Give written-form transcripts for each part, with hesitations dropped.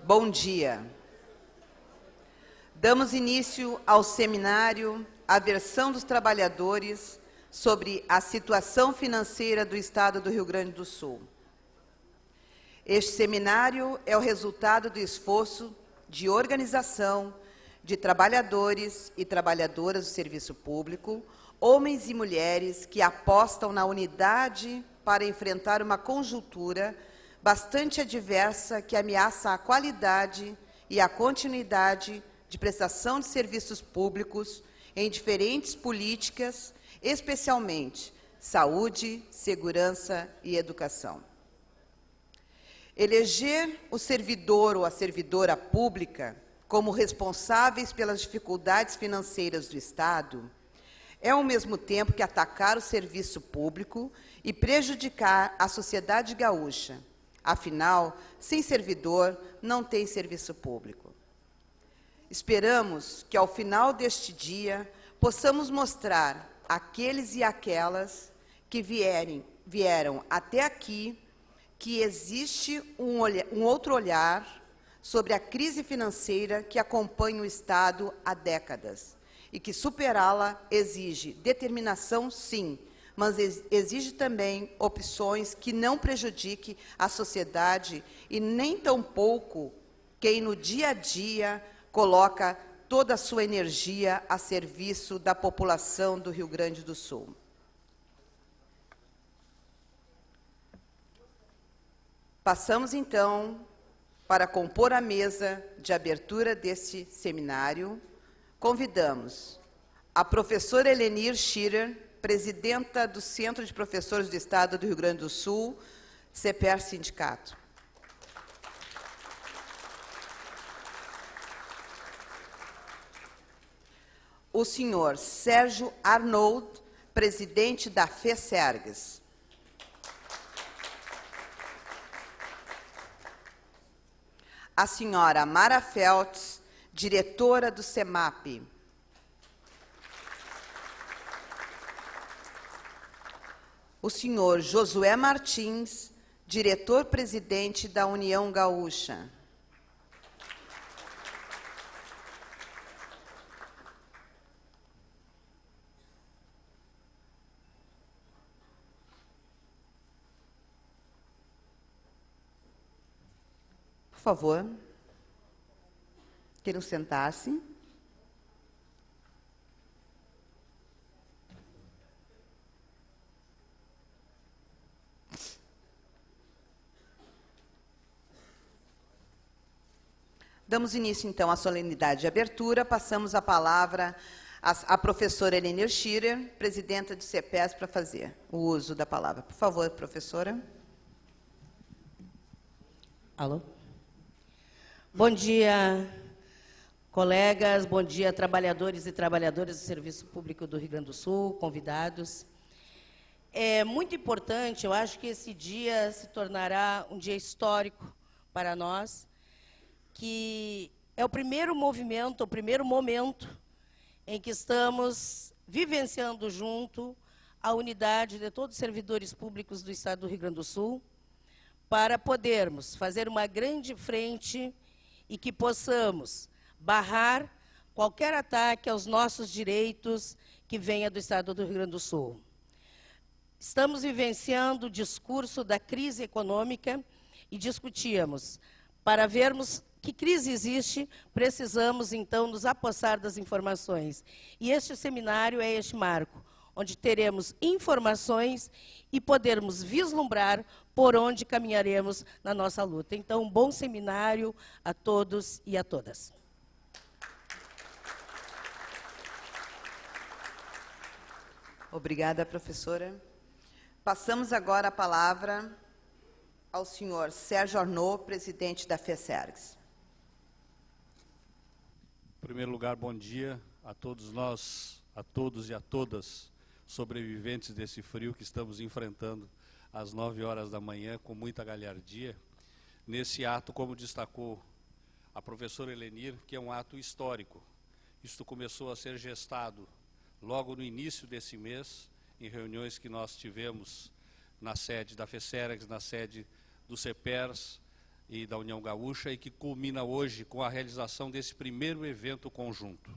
Bom dia. Damos início ao seminário A Versão dos Trabalhadores sobre a situação financeira do Estado do Rio Grande do Sul. Este seminário é o resultado do esforço de organização de trabalhadores e trabalhadoras do serviço público, homens e mulheres que apostam na unidade para enfrentar uma conjuntura bastante adversa que ameaça a qualidade e a continuidade de prestação de serviços públicos em diferentes políticas, especialmente saúde, segurança e educação. Eleger o servidor ou a servidora pública como responsáveis pelas dificuldades financeiras do Estado é, ao mesmo tempo, que atacar o serviço público e prejudicar a sociedade gaúcha. Afinal, sem servidor, não tem serviço público. Esperamos que, ao final deste dia, possamos mostrar àqueles e àquelas que vieram até aqui que existe um outro olhar sobre a crise financeira que acompanha o Estado há décadas e que superá-la exige determinação, sim, mas exige também opções que não prejudiquem a sociedade e nem tampouco quem no dia a dia coloca toda a sua energia a serviço da população do Rio Grande do Sul. Passamos, então, para compor a mesa de abertura deste seminário. Convidamos a professora Helenir Schirer, presidenta do Centro de Professores do Estado do Rio Grande do Sul, CEPER Sindicato. O senhor Sérgio Arnold, presidente da FESERGS. A senhora Mara Feltz, diretora do CEMAP. O senhor Josué Martins, diretor-presidente da União Gaúcha. Por favor, queiram sentar-se. Damos início, então, à solenidade de abertura. Passamos a palavra à professora Helenir Schirer, presidenta do CEPES, para fazer o uso da palavra. Por favor, professora. Alô? Bom dia, colegas, bom dia, trabalhadores e trabalhadoras do Serviço Público do Rio Grande do Sul, convidados. É muito importante, eu acho que esse dia se tornará um dia histórico para nós, que é o primeiro movimento, o primeiro momento em que estamos vivenciando junto a unidade de todos os servidores públicos do Estado do Rio Grande do Sul, para podermos fazer uma grande frente e que possamos barrar qualquer ataque aos nossos direitos que venha do Estado do Rio Grande do Sul. Estamos vivenciando o discurso da crise econômica e discutíamos. Para vermos que crise existe, precisamos, então, nos apossar das informações. E este seminário é este marco, onde teremos informações e podermos vislumbrar por onde caminharemos na nossa luta. Então, um bom seminário a todos e a todas. Obrigada, professora. Passamos agora a palavra ao senhor Sérgio Arnaud, presidente da FESERGS. Em primeiro lugar, bom dia a todos nós, a todos e a todas sobreviventes desse frio que estamos enfrentando às 9 horas da manhã com muita galhardia. Nesse ato, como destacou a professora Helenir, que é um ato histórico. Isto começou a ser gestado logo no início desse mês, em reuniões que nós tivemos na sede da FESERGS, na sede do CEPERS, e da União Gaúcha e que culmina hoje com a realização desse primeiro evento conjunto.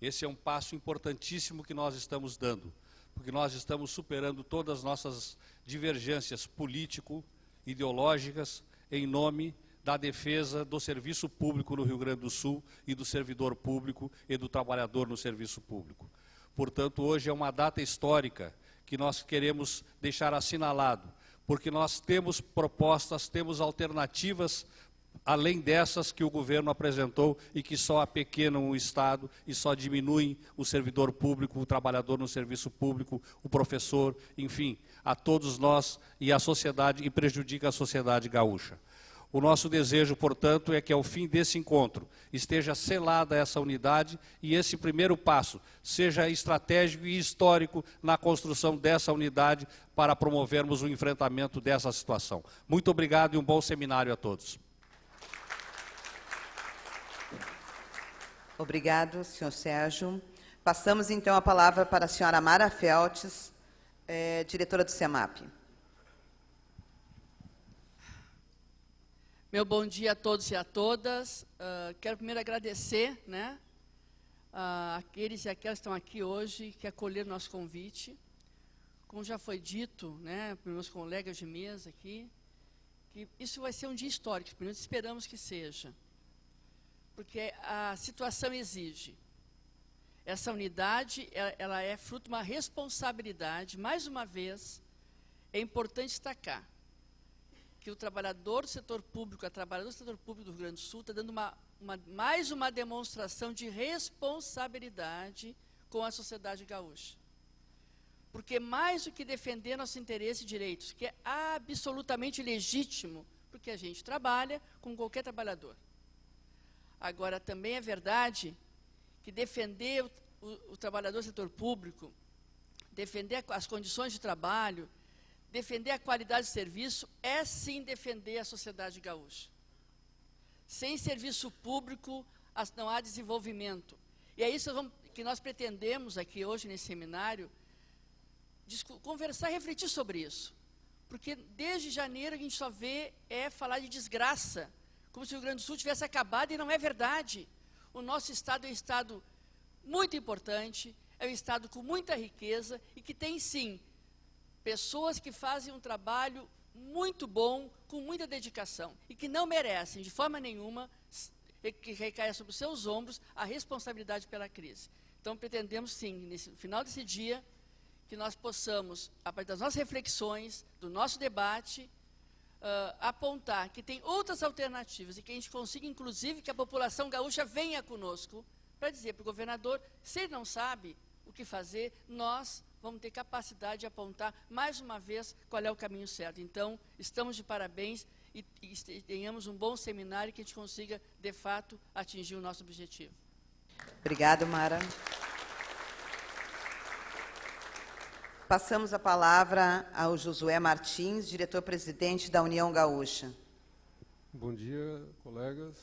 Esse é um passo importantíssimo que nós estamos dando, porque nós estamos superando todas as nossas divergências político-ideológicas em nome da defesa do serviço público no Rio Grande do Sul e do servidor público e do trabalhador no serviço público. Portanto, hoje é uma data histórica que nós queremos deixar assinalado, porque nós temos propostas, temos alternativas, além dessas que o governo apresentou e que só apequenam o Estado e só diminuem o servidor público, o trabalhador no serviço público, o professor, enfim, a todos nós e a sociedade, e prejudica a sociedade gaúcha. O nosso desejo, portanto, é que ao fim desse encontro esteja selada essa unidade e esse primeiro passo seja estratégico e histórico na construção dessa unidade para promovermos o enfrentamento dessa situação. Muito obrigado e um bom seminário a todos. Obrigado, senhor Sérgio. Passamos, então, a palavra para a senhora Mara Feltes, diretora do CEMAP. Meu bom dia a todos e a todas. Quero primeiro agradecer, aqueles e aquelas que estão aqui hoje, que acolheram nosso convite. Como já foi dito, pelos meus colegas de mesa aqui, que isso vai ser um dia histórico, pelo menos esperamos que seja. Porque a situação exige. Essa unidade, ela é fruto de uma responsabilidade. Mais uma vez, é importante destacar que o trabalhador do setor público, a trabalhadora do setor público do Rio Grande do Sul está dando mais uma demonstração de responsabilidade com a sociedade gaúcha. Porque mais do que defender nossos interesses e direitos, que é absolutamente legítimo, porque a gente trabalha como qualquer trabalhador. Agora, também é verdade que defender o trabalhador do setor público, defender as condições de trabalho, defender a qualidade de serviço é sim defender a sociedade gaúcha. Sem serviço público não há desenvolvimento. E é isso que nós pretendemos aqui hoje nesse seminário, conversar e refletir sobre isso. Porque desde janeiro a gente só vê falar de desgraça, como se o Rio Grande do Sul tivesse acabado, e não é verdade. O nosso estado é um estado muito importante, é um estado com muita riqueza e que tem sim pessoas que fazem um trabalho muito bom, com muita dedicação, e que não merecem, de forma nenhuma, que recaia sobre os seus ombros a responsabilidade pela crise. Então, pretendemos, sim, no final desse dia, que nós possamos, a partir das nossas reflexões, do nosso debate, apontar que tem outras alternativas e que a gente consiga, inclusive, que a população gaúcha venha conosco para dizer para o governador, se ele não sabe o que fazer, nós vamos ter capacidade de apontar mais uma vez qual é o caminho certo. Então, estamos de parabéns e tenhamos um bom seminário que a gente consiga, de fato, atingir o nosso objetivo. Obrigada, Mara. Passamos a palavra ao Josué Martins, diretor-presidente da União Gaúcha. Bom dia, colegas.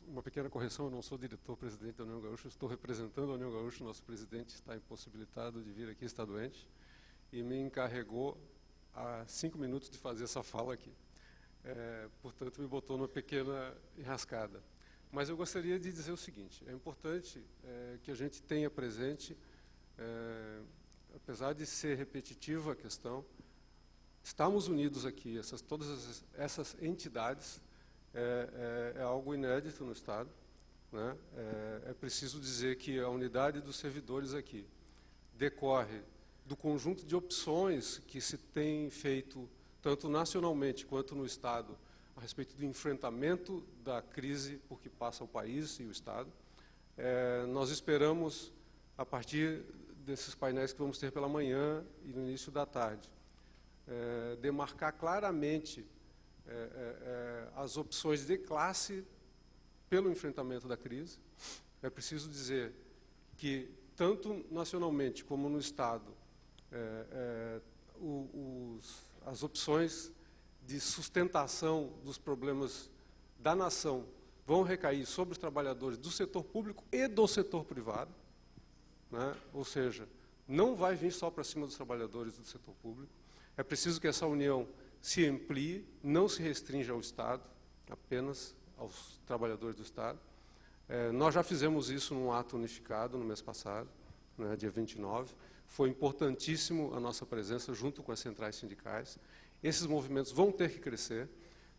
Uma pequena correção, eu não sou diretor-presidente da União Gaúcha, estou representando a União Gaúcha, nosso presidente está impossibilitado de vir aqui, está doente, e me encarregou há 5 minutos de fazer essa fala aqui. Portanto, me botou numa pequena enrascada. Mas eu gostaria de dizer o seguinte, é importante que a gente tenha presente, apesar de ser repetitiva a questão, estamos unidos aqui, todas essas entidades, é algo inédito no Estado, É preciso dizer que a unidade dos servidores aqui decorre do conjunto de opções que se tem feito, tanto nacionalmente quanto no Estado, a respeito do enfrentamento da crise por que passa o país e o Estado. Nós esperamos, a partir desses painéis que vamos ter pela manhã e no início da tarde, demarcar claramente as opções de classe pelo enfrentamento da crise. É preciso dizer que, tanto nacionalmente como no Estado, as opções de sustentação dos problemas da nação vão recair sobre os trabalhadores do setor público e do setor privado, Ou seja, não vai vir só para cima dos trabalhadores do setor público. É preciso que essa união se amplie, não se restringe ao Estado, apenas aos trabalhadores do Estado. Nós já fizemos isso num ato unificado no mês passado, né, dia 29. Foi importantíssimo a nossa presença junto com as centrais sindicais. Esses movimentos vão ter que crescer,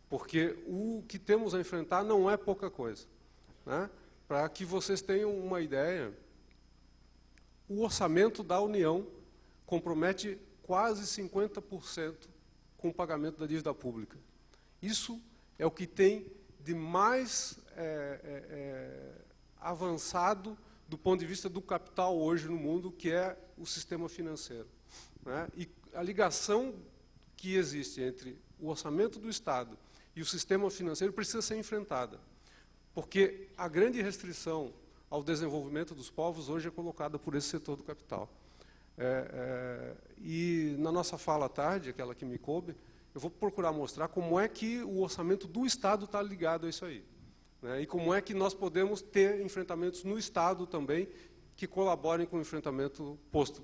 porque o que temos a enfrentar não é pouca coisa, né? Para que vocês tenham uma ideia, o orçamento da União compromete quase 50% com o pagamento da dívida pública. Isso é o que tem de mais avançado do ponto de vista do capital hoje no mundo, que é o sistema financeiro, né? E a ligação que existe entre o orçamento do Estado e o sistema financeiro precisa ser enfrentada, porque a grande restrição ao desenvolvimento dos povos hoje é colocada por esse setor do capital. E na nossa fala à tarde, aquela que me coube, eu vou procurar mostrar como é que o orçamento do Estado está ligado a isso aí, né? E como é que nós podemos ter enfrentamentos no Estado também que colaborem com o enfrentamento posto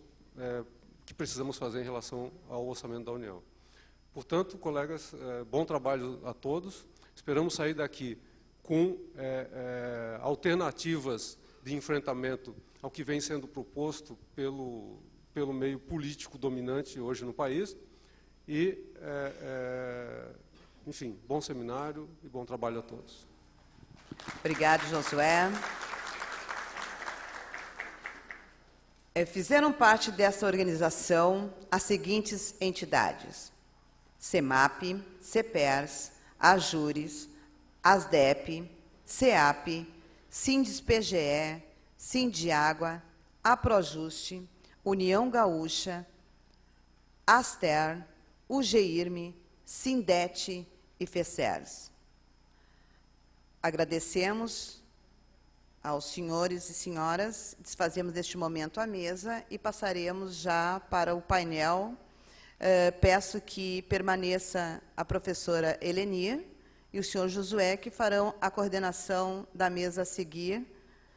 que precisamos fazer em relação ao orçamento da União. Portanto, colegas, bom trabalho a todos. Esperamos sair daqui com alternativas de enfrentamento ao que vem sendo proposto pelo meio político dominante hoje no país. E, enfim, bom seminário e bom trabalho a todos. Obrigado, Josué. Fizeram parte dessa organização as seguintes entidades: CEMAP, CEPERS, AJURES, ASDEP, CEAP, SINDES-PGE, Sindiágua, APROJUSTE, União Gaúcha, ASTER, UGIRME, SINDET e FECERS. Agradecemos aos senhores e senhoras, desfazemos neste momento a mesa e passaremos já para o painel. Peço que permaneça a professora Helenir e o senhor Josué, que farão a coordenação da mesa a seguir.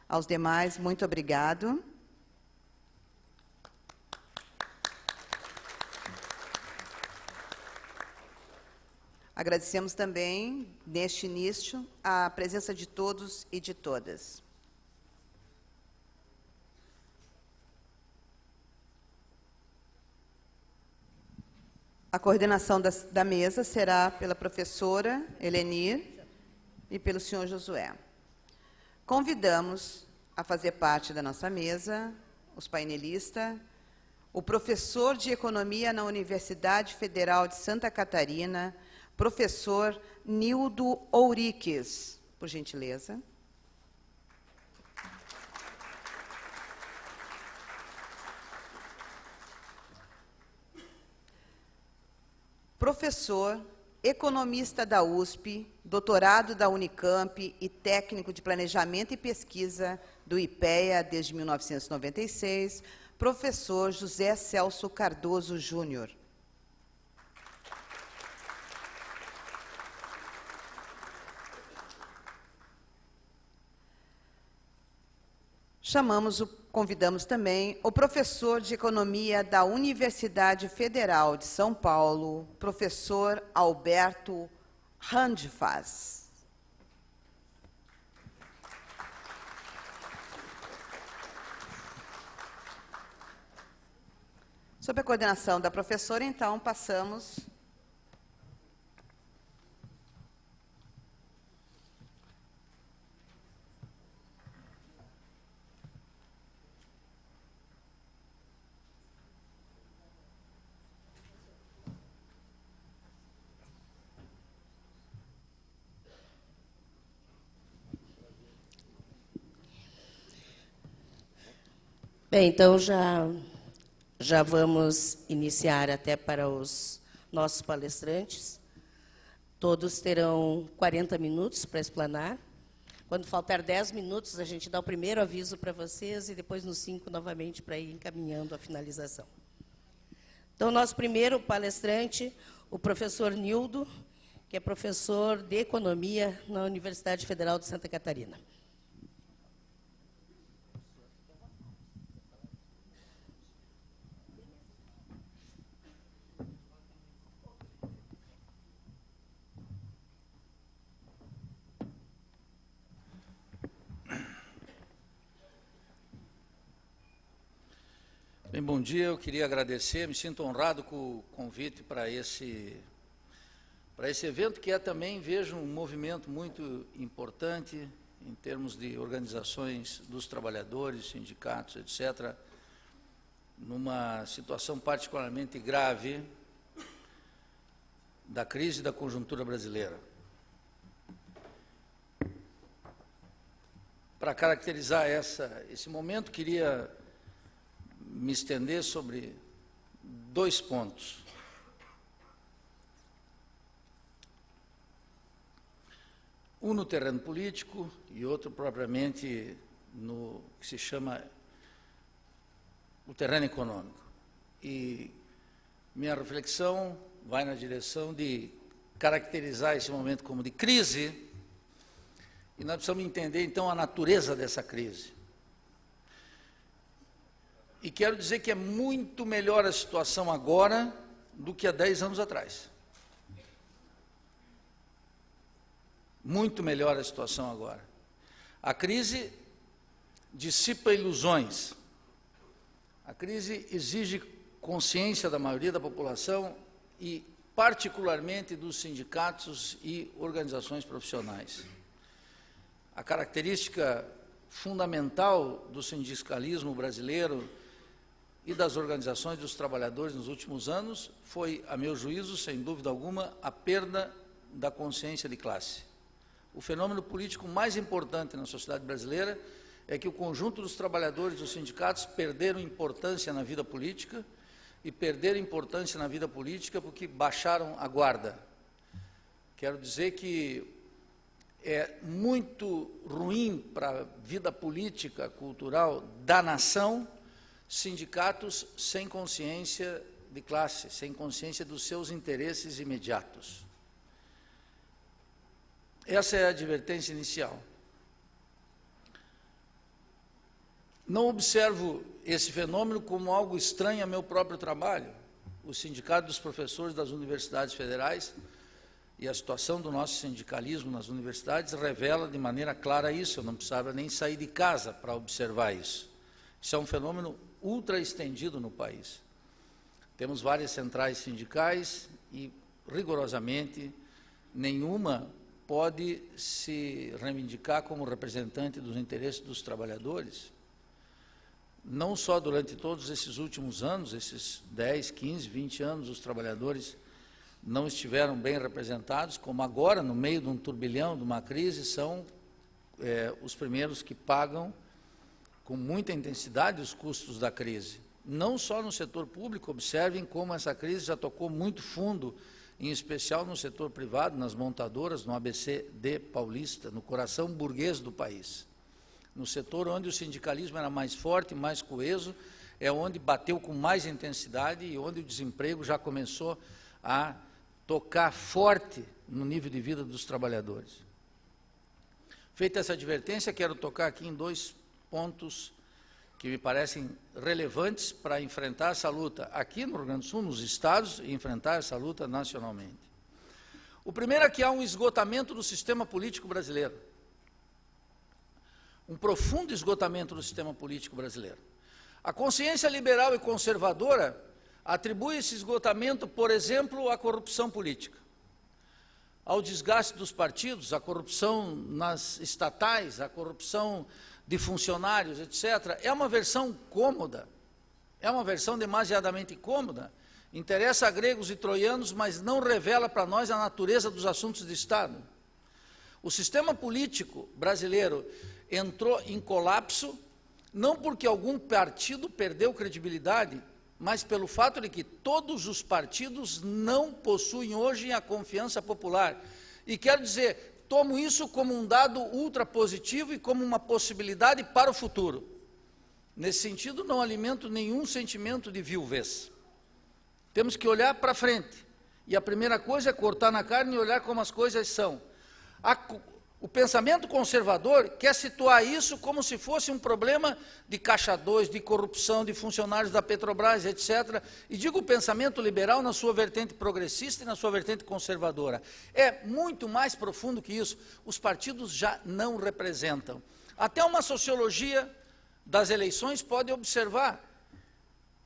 Aos demais, muito obrigado. Agradecemos também, neste início, a presença de todos e de todas. A coordenação da mesa será pela professora Helenir e pelo senhor Josué. Convidamos a fazer parte da nossa mesa os painelistas, o professor de Economia na Universidade Federal de Santa Catarina, professor Nildo Ouriques, por gentileza. Professor, economista da USP, doutorado da Unicamp e técnico de planejamento e pesquisa do IPEA desde 1996, professor José Celso Cardoso Júnior. Convidamos também o professor de Economia da Universidade Federal de São Paulo, professor Alberto Randfas. Sob a coordenação da professora, então, passamos Bem, então já vamos iniciar até para os nossos palestrantes. Todos terão 40 minutos para explanar. Quando faltar 10 minutos, a gente dá o primeiro aviso para vocês e depois nos 5 novamente para ir encaminhando a finalização. Então, nosso primeiro palestrante, o professor Nildo, que é professor de Economia na Universidade Federal de Santa Catarina. Bem, bom dia, eu queria agradecer, me sinto honrado com o convite para esse evento, que é também, vejo, um movimento muito importante em termos de organizações dos trabalhadores, sindicatos, etc., numa situação particularmente grave da crise da conjuntura brasileira. Para caracterizar esse momento, queria me estender sobre 2 pontos. Um no terreno político e outro propriamente no que se chama o terreno econômico. E minha reflexão vai na direção de caracterizar esse momento como de crise, e nós precisamos entender, então, a natureza dessa crise. E quero dizer que é muito melhor a situação agora do que há 10 anos atrás. Muito melhor a situação agora. A crise dissipa ilusões. A crise exige consciência da maioria da população e, particularmente, dos sindicatos e organizações profissionais. A característica fundamental do sindicalismo brasileiro e das organizações dos trabalhadores nos últimos anos foi, a meu juízo, sem dúvida alguma, a perda da consciência de classe. O fenômeno político mais importante na sociedade brasileira é que o conjunto dos trabalhadores dos sindicatos perderam importância na vida política, e perderam importância na vida política porque baixaram a guarda. Quero dizer que é muito ruim para a vida política, cultural da nação, sindicatos sem consciência de classe, sem consciência dos seus interesses imediatos. Essa é a advertência inicial. Não observo esse fenômeno como algo estranho ao meu próprio trabalho. O Sindicato dos Professores das Universidades Federais e a situação do nosso sindicalismo nas universidades revela de maneira clara isso. Eu não precisava nem sair de casa para observar isso. Isso é um fenômeno ultra estendido no país. Temos várias centrais sindicais e, rigorosamente, nenhuma pode se reivindicar como representante dos interesses dos trabalhadores. Não só durante todos esses últimos anos, esses 10, 15, 20 anos, os trabalhadores não estiveram bem representados, como agora, no meio de um turbilhão, de uma crise, são os primeiros que pagam com muita intensidade os custos da crise. Não só no setor público, observem como essa crise já tocou muito fundo, em especial no setor privado, nas montadoras, no ABCD paulista, no coração burguês do país. No setor onde o sindicalismo era mais forte, mais coeso, é onde bateu com mais intensidade e onde o desemprego já começou a tocar forte no nível de vida dos trabalhadores. Feita essa advertência, quero tocar aqui em 2 pontos que me parecem relevantes para enfrentar essa luta aqui no Rio Grande do Sul, nos estados, e enfrentar essa luta nacionalmente. O primeiro é que há um esgotamento do sistema político brasileiro. Um profundo esgotamento do sistema político brasileiro. A consciência liberal e conservadora atribui esse esgotamento, por exemplo, à corrupção política, ao desgaste dos partidos, à corrupção nas estatais, à corrupção de funcionários, etc. É uma versão cômoda, é uma versão demasiadamente cômoda, interessa a gregos e troianos, mas não revela para nós a natureza dos assuntos de Estado. O sistema político brasileiro entrou em colapso, não porque algum partido perdeu credibilidade, mas pelo fato de que todos os partidos não possuem hoje a confiança popular. E quero dizer, tomo isso como um dado ultra positivo e como uma possibilidade para o futuro. Nesse sentido, não alimento nenhum sentimento de viuvez. Temos que olhar para frente. E a primeira coisa é cortar na carne e olhar como as coisas são. O pensamento conservador quer situar isso como se fosse um problema de Caixa 2, de corrupção, de funcionários da Petrobras, etc. E digo o pensamento liberal na sua vertente progressista e na sua vertente conservadora. É muito mais profundo que isso. Os partidos já não representam. Até uma sociologia das eleições pode observar.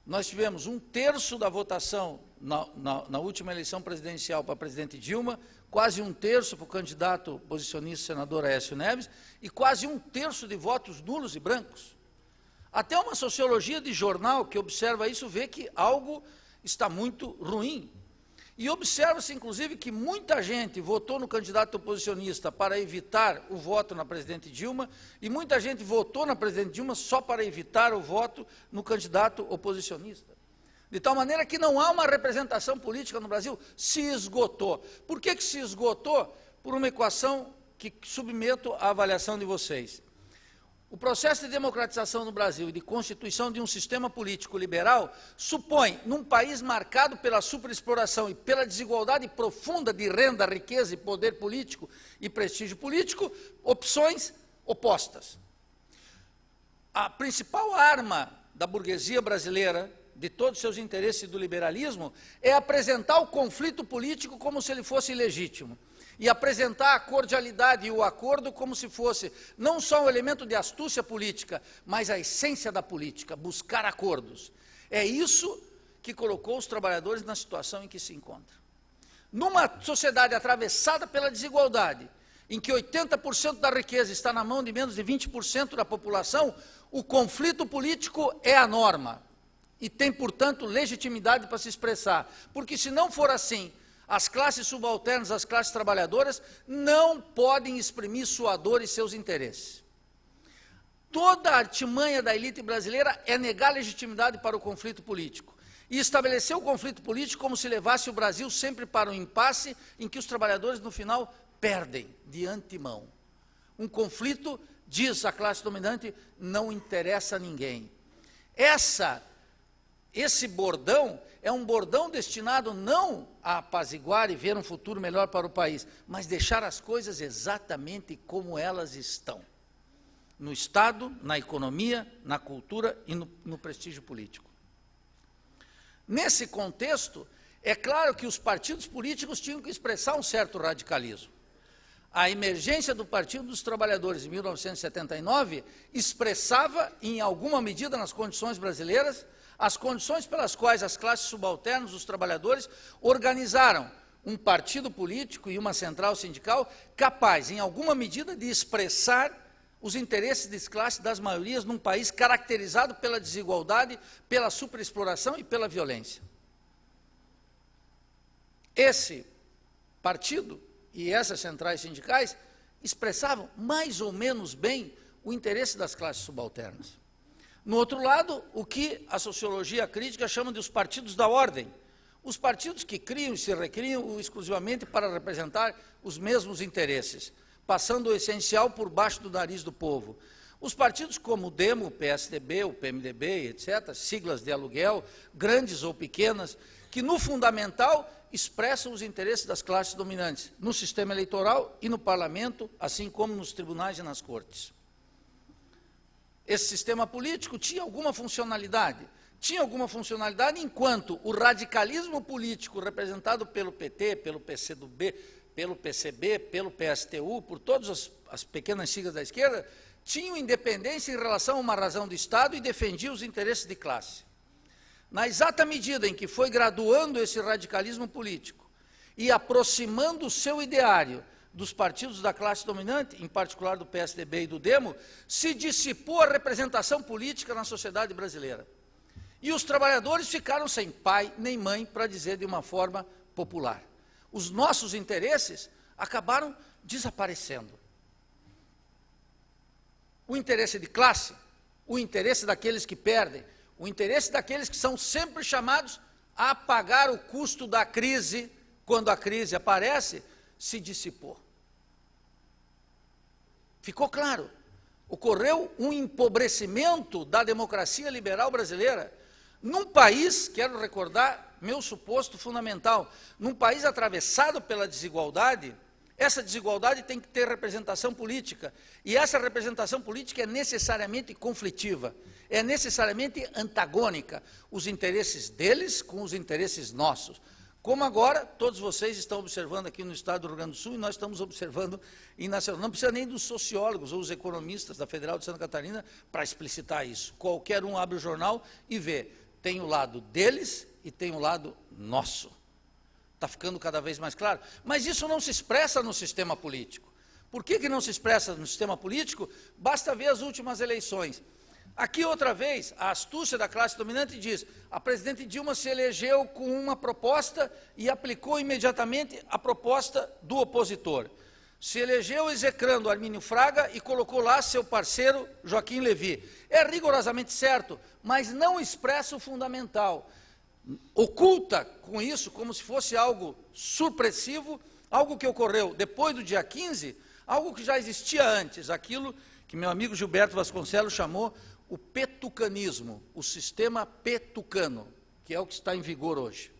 nós tivemos 1/3 da votação na última eleição presidencial para a presidente Dilma, quase 1/3 para o candidato oposicionista senador Aécio Neves, e quase 1/3 de votos nulos e brancos. Até uma sociologia de jornal que observa isso vê que algo está muito ruim. E observa-se, inclusive, que muita gente votou no candidato oposicionista para evitar o voto na presidente Dilma, e muita gente votou na presidente Dilma só para evitar o voto no candidato oposicionista. De tal maneira que não há uma representação política no Brasil, se esgotou. Por que se esgotou? Por uma equação que submeto à avaliação de vocês. O processo de democratização no Brasil e de constituição de um sistema político liberal supõe, num país marcado pela superexploração e pela desigualdade profunda de renda, riqueza e poder político e prestígio político, opções opostas. A principal arma da burguesia brasileira, de todos os seus interesses e do liberalismo, é apresentar o conflito político como se ele fosse ilegítimo. E apresentar a cordialidade e o acordo como se fosse não só um elemento de astúcia política, mas a essência da política, buscar acordos. É isso que colocou os trabalhadores na situação em que se encontram. Numa sociedade atravessada pela desigualdade, em que 80% da riqueza está na mão de menos de 20% da população, o conflito político é a norma e tem, portanto, legitimidade para se expressar. Porque se não for assim, as classes subalternas, as classes trabalhadoras, não podem exprimir sua dor e seus interesses. Toda a artimanha da elite brasileira é negar legitimidade para o conflito político e estabelecer o conflito político como se levasse o Brasil sempre para um impasse em que os trabalhadores, no final, perdem de antemão. Um conflito, diz a classe dominante, não interessa a ninguém. Esse bordão é um bordão destinado não a apaziguar e ver um futuro melhor para o país, mas deixar as coisas exatamente como elas estão. No Estado, na economia, na cultura e no prestígio político. Nesse contexto, é claro que os partidos políticos tinham que expressar um certo radicalismo. A emergência do Partido dos Trabalhadores em 1979 expressava, em alguma medida nas condições brasileiras, as condições pelas quais as classes subalternas, os trabalhadores, organizaram um partido político e uma central sindical capaz, em alguma medida, de expressar os interesses das classes das maiorias num país caracterizado pela desigualdade, pela superexploração e pela violência. Esse partido e essas centrais sindicais expressavam mais ou menos bem o interesse das classes subalternas. No outro lado, o que a sociologia crítica chama de os partidos da ordem. Os partidos que criam e se recriam exclusivamente para representar os mesmos interesses, passando o essencial por baixo do nariz do povo. Os partidos como o DEMO, o PSDB, o PMDB, etc., siglas de aluguel, grandes ou pequenas, que no fundamental expressam os interesses das classes dominantes, no sistema eleitoral e no parlamento, assim como nos tribunais e nas cortes. Esse sistema político tinha alguma funcionalidade. Tinha alguma funcionalidade enquanto o radicalismo político representado pelo PT, pelo PCdoB, pelo PCB, pelo PSTU, por todas as pequenas siglas da esquerda, tinham independência em relação a uma razão do Estado e defendiam os interesses de classe. Na exata medida em que foi graduando esse radicalismo político e aproximando o seu ideário dos partidos da classe dominante, em particular do PSDB e do DEMO, se dissipou a representação política na sociedade brasileira. E os trabalhadores ficaram sem pai nem mãe, para dizer de uma forma popular. Os nossos interesses acabaram desaparecendo. O interesse de classe, o interesse daqueles que perdem, o interesse daqueles que são sempre chamados a pagar o custo da crise, quando a crise aparece, se dissipou. Ficou claro, ocorreu um empobrecimento da democracia liberal brasileira, num país, quero recordar, meu suposto fundamental, num país atravessado pela desigualdade. Essa desigualdade tem que ter representação política, e essa representação política é necessariamente conflitiva, é necessariamente antagônica, os interesses deles com os interesses nossos. Como agora, todos vocês estão observando aqui no estado do Rio Grande do Sul, e nós estamos observando em nacional. Não precisa nem dos sociólogos ou os economistas da Federal de Santa Catarina para explicitar isso. Qualquer um abre o jornal e vê Tem o lado deles e tem o lado nosso. Está ficando cada vez mais claro. Mas isso não se expressa no sistema político. Por que não se expressa no sistema político? Basta ver as últimas eleições. Aqui, outra vez, a astúcia da classe dominante diz: a presidente Dilma se elegeu com uma proposta e aplicou imediatamente a proposta do opositor. Se elegeu execrando Armínio Fraga e colocou lá seu parceiro Joaquim Levy. É rigorosamente certo, mas não expressa o fundamental. Oculta com isso, como se fosse algo supressivo, algo que ocorreu depois do dia 15, algo que já existia antes, aquilo que meu amigo Gilberto Vasconcelos chamou o petucanismo, o sistema petucano, que é o que está em vigor hoje.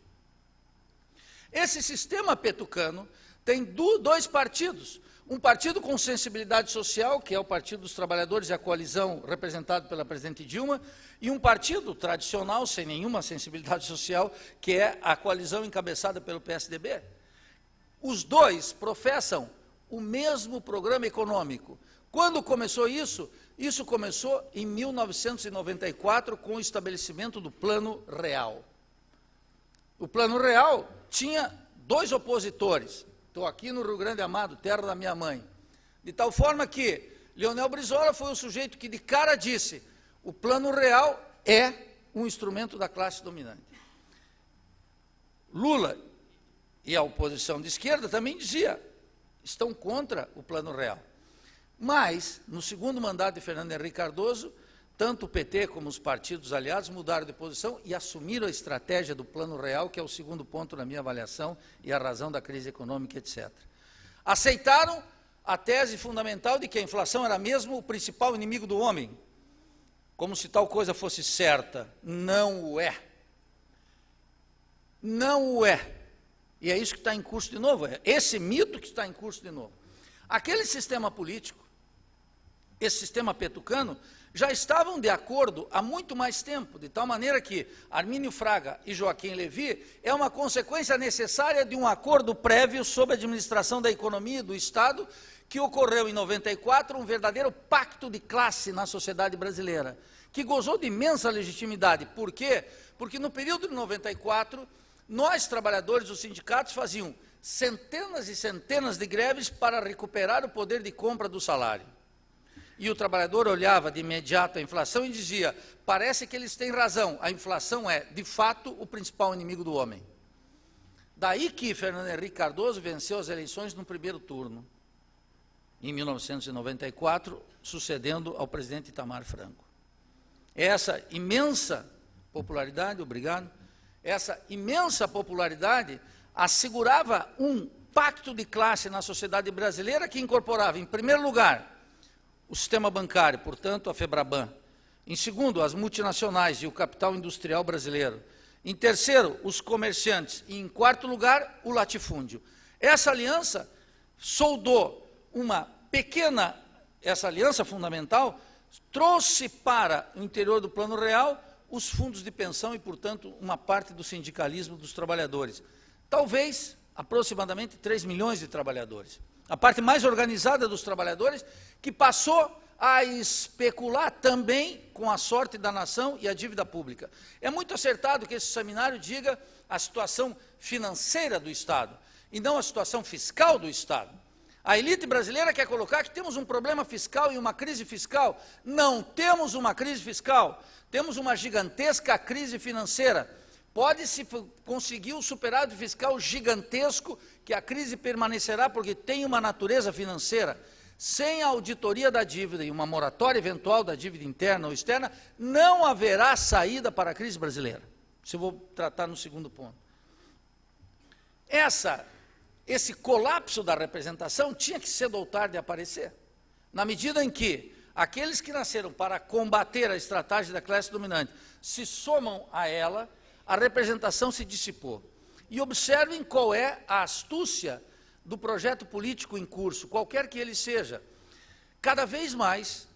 Esse sistema petucano tem dois partidos, um partido com sensibilidade social, que é o Partido dos Trabalhadores e a coalizão representada pela presidente Dilma, e um partido tradicional, sem nenhuma sensibilidade social, que é a coalizão encabeçada pelo PSDB. Os dois professam o mesmo programa econômico. Quando começou isso? Isso começou em 1994, com o estabelecimento do Plano Real. O Plano Real tinha dois opositores. Estou aqui no Rio Grande Amado, terra da minha mãe. De tal forma que Leonel Brizola foi o sujeito que de cara disse: o Plano Real é um instrumento da classe dominante. Lula e a oposição de esquerda também dizia: estão contra o Plano Real. Mas, no segundo mandato de Fernando Henrique Cardoso, tanto o PT como os partidos aliados mudaram de posição e assumiram a estratégia do Plano Real, que é o segundo ponto na minha avaliação e a razão da crise econômica, etc. Aceitaram a tese fundamental de que a inflação era mesmo o principal inimigo do homem, como se tal coisa fosse certa. Não o é. Não o é. E é isso que está em curso de novo, é esse mito que está em curso de novo. Aquele sistema político, esse sistema petucano, já estavam de acordo há muito mais tempo, de tal maneira que Armínio Fraga e Joaquim Levy é uma consequência necessária de um acordo prévio sobre a administração da economia e do Estado, que ocorreu em 94, um verdadeiro pacto de classe na sociedade brasileira, que gozou de imensa legitimidade. Por quê? Porque no período de 94, nós, trabalhadores dos sindicatos, faziam centenas e centenas de greves para recuperar o poder de compra do salário. E o trabalhador olhava de imediato a inflação e dizia: parece que eles têm razão, a inflação é, de fato, o principal inimigo do homem. Daí que Fernando Henrique Cardoso venceu as eleições no primeiro turno, em 1994, sucedendo ao presidente Itamar Franco. Essa imensa popularidade, obrigado, essa imensa popularidade assegurava um pacto de classe na sociedade brasileira que incorporava, em primeiro lugar, o sistema bancário, portanto, a FEBRABAN. Em segundo, as multinacionais e o capital industrial brasileiro. Em terceiro, os comerciantes. E, em quarto lugar, o latifúndio. Essa aliança soldou essa aliança fundamental, trouxe para o interior do Plano Real os fundos de pensão e, portanto, uma parte do sindicalismo dos trabalhadores. Talvez, aproximadamente 3 milhões de trabalhadores. A parte mais organizada dos trabalhadores, que passou a especular também com a sorte da nação e a dívida pública. É muito acertado que esse seminário diga a situação financeira do Estado, e não a situação fiscal do Estado. A elite brasileira quer colocar que temos um problema fiscal e uma crise fiscal. Não temos uma crise fiscal, temos uma gigantesca crise financeira. Pode-se conseguir um superávit fiscal gigantesco, que a crise permanecerá porque tem uma natureza financeira. Sem a auditoria da dívida e uma moratória eventual da dívida interna ou externa, não haverá saída para a crise brasileira. Isso eu vou tratar no segundo ponto. Esse colapso da representação tinha que cedo ou tarde aparecer, na medida em que aqueles que nasceram para combater a estratégia da classe dominante se somam a ela, a representação se dissipou. E observem qual é a astúcia do projeto político em curso, qualquer que ele seja. Cada vez mais,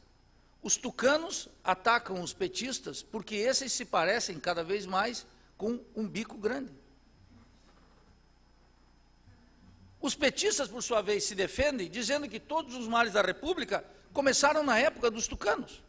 os tucanos atacam os petistas, porque esses se parecem cada vez mais com um bico grande. Os petistas, por sua vez, se defendem, dizendo que todos os males da República começaram na época dos tucanos.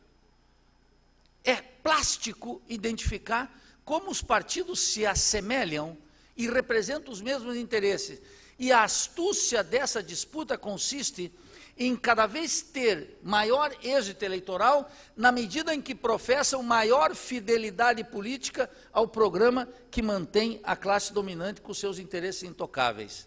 É plástico identificar como os partidos se assemelham e representam os mesmos interesses. E a astúcia dessa disputa consiste em cada vez ter maior êxito eleitoral na medida em que professam maior fidelidade política ao programa que mantém a classe dominante com seus interesses intocáveis.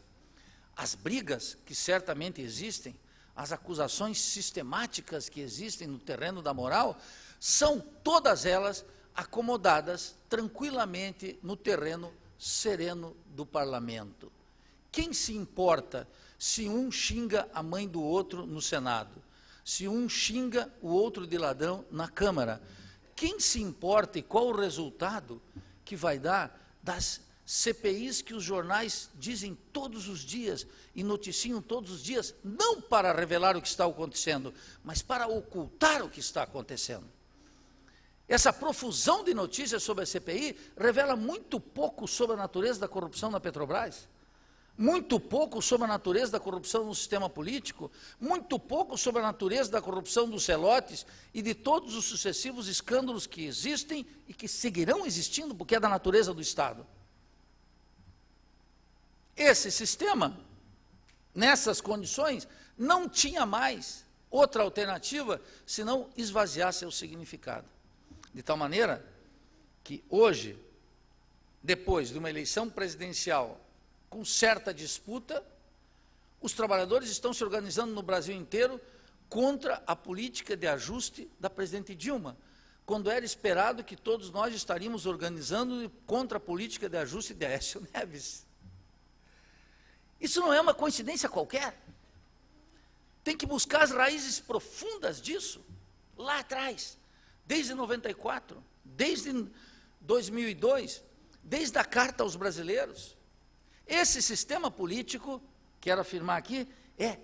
As brigas que certamente existem, as acusações sistemáticas que existem no terreno da moral, são todas elas acomodadas tranquilamente no terreno sereno do parlamento. Quem se importa se um xinga a mãe do outro no Senado? Se um xinga o outro de ladrão na Câmara? Quem se importa e qual o resultado que vai dar das CPIs que os jornais dizem todos os dias e noticiam todos os dias, não para revelar o que está acontecendo, mas para ocultar o que está acontecendo? Essa profusão de notícias sobre a CPI revela muito pouco sobre a natureza da corrupção na Petrobras, muito pouco sobre a natureza da corrupção no sistema político, muito pouco sobre a natureza da corrupção dos zelotes e de todos os sucessivos escândalos que existem e que seguirão existindo, porque é da natureza do Estado. Esse sistema, nessas condições, não tinha mais outra alternativa senão esvaziar seu significado. De tal maneira que hoje, depois de uma eleição presidencial com certa disputa, os trabalhadores estão se organizando no Brasil inteiro contra a política de ajuste da presidente Dilma, quando era esperado que todos nós estaríamos organizando contra a política de ajuste de Aécio Neves. Isso não é uma coincidência qualquer. Tem que buscar as raízes profundas disso, lá atrás, desde 94, desde 2002, desde a Carta aos Brasileiros. Esse sistema político, quero afirmar aqui, é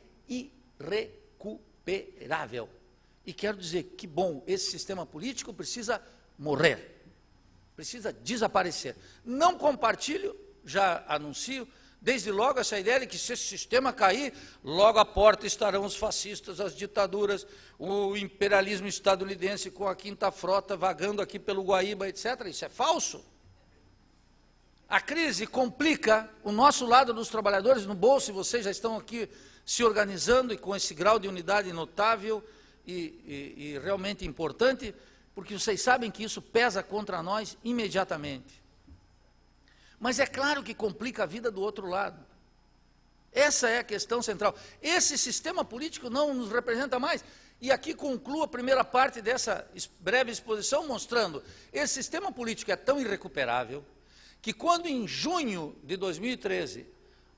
irrecuperável. E quero dizer que, bom, esse sistema político precisa morrer, precisa desaparecer. Não compartilho, já anuncio, desde logo essa ideia de que se esse sistema cair, logo à porta estarão os fascistas, as ditaduras, o imperialismo estadunidense com a quinta frota vagando aqui pelo Guaíba, etc. Isso é falso. A crise complica o nosso lado dos trabalhadores no bolso, e vocês já estão aqui se organizando e com esse grau de unidade notável e realmente importante, porque vocês sabem que isso pesa contra nós imediatamente. Mas é claro que complica a vida do outro lado. Essa é a questão central. Esse sistema político não nos representa mais. E aqui concluo a primeira parte dessa breve exposição mostrando esse sistema político é tão irrecuperável que quando em junho de 2013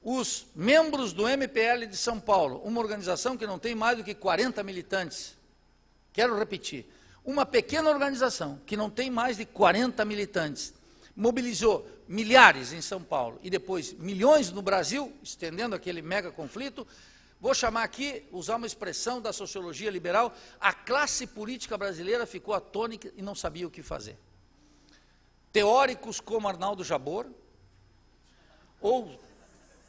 os membros do MPL de São Paulo, uma organização que não tem mais do que 40 militantes, quero repetir, uma pequena organização que não tem mais de 40 militantes, mobilizou milhares em São Paulo e depois milhões no Brasil, estendendo aquele mega conflito, vou chamar aqui, usar uma expressão da sociologia liberal, a classe política brasileira ficou atônita e não sabia o que fazer. Teóricos como Arnaldo Jabor, ou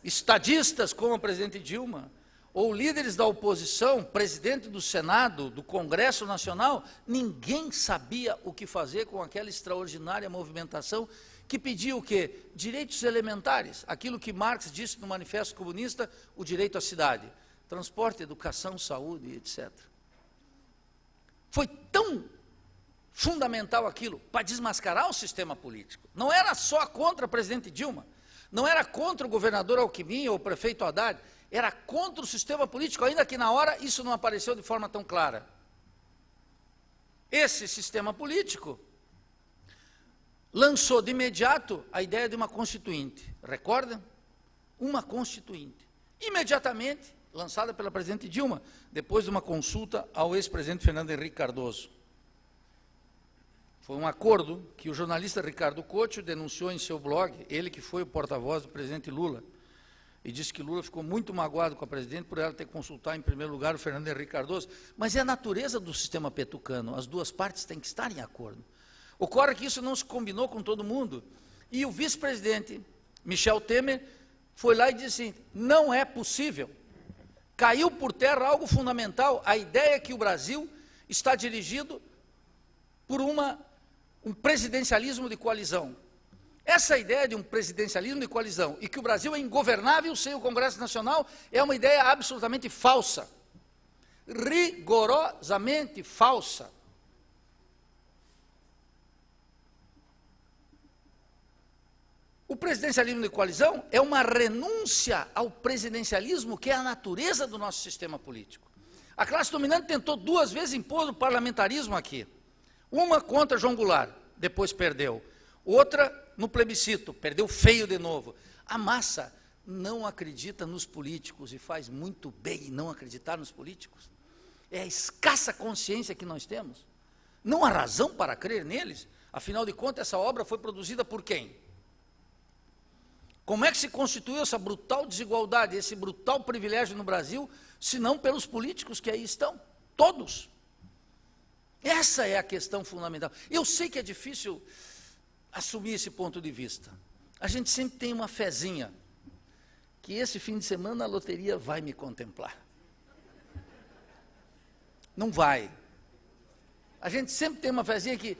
estadistas como a presidente Dilma, ou líderes da oposição, presidente do Senado, do Congresso Nacional, ninguém sabia o que fazer com aquela extraordinária movimentação que pedia o quê? Direitos elementares, aquilo que Marx disse no Manifesto Comunista, o direito à cidade, transporte, educação, saúde, etc. Foi tão fundamental aquilo, para desmascarar o sistema político. Não era só contra a presidente Dilma, não era contra o governador Alckmin ou o prefeito Haddad, era contra o sistema político, ainda que na hora isso não apareceu de forma tão clara. Esse sistema político lançou de imediato a ideia de uma constituinte, recordam? Uma constituinte, imediatamente lançada pela presidente Dilma, depois de uma consulta ao ex-presidente Fernando Henrique Cardoso. Foi um acordo que o jornalista Ricardo Couto denunciou em seu blog, ele que foi o porta-voz do presidente Lula, e disse que Lula ficou muito magoado com a presidente por ela ter que consultar em primeiro lugar o Fernando Henrique Cardoso, mas é a natureza do sistema petucano, as duas partes têm que estar em acordo. Ocorre que isso não se combinou com todo mundo, e o vice-presidente Michel Temer foi lá e disse assim, não é possível, caiu por terra algo fundamental, a ideia é que o Brasil está dirigido por uma um presidencialismo de coalizão. Essa ideia de um presidencialismo de coalizão e que o Brasil é ingovernável sem o Congresso Nacional é uma ideia absolutamente falsa. Rigorosamente falsa. O presidencialismo de coalizão é uma renúncia ao presidencialismo, que é a natureza do nosso sistema político. A classe dominante tentou 2 vezes impor o parlamentarismo aqui. Uma contra João Goulart, depois perdeu. Outra no plebiscito, perdeu feio de novo. A massa não acredita nos políticos e faz muito bem não acreditar nos políticos. É a escassa consciência que nós temos. Não há razão para crer neles. Afinal de contas, essa obra foi produzida por quem? Como é que se constituiu essa brutal desigualdade, esse brutal privilégio no Brasil, se não pelos políticos que aí estão? Todos. Essa é a questão fundamental. Eu sei que é difícil assumir esse ponto de vista. A gente sempre tem uma fezinha, que esse fim de semana a loteria vai me contemplar. Não vai. A gente sempre tem uma fezinha que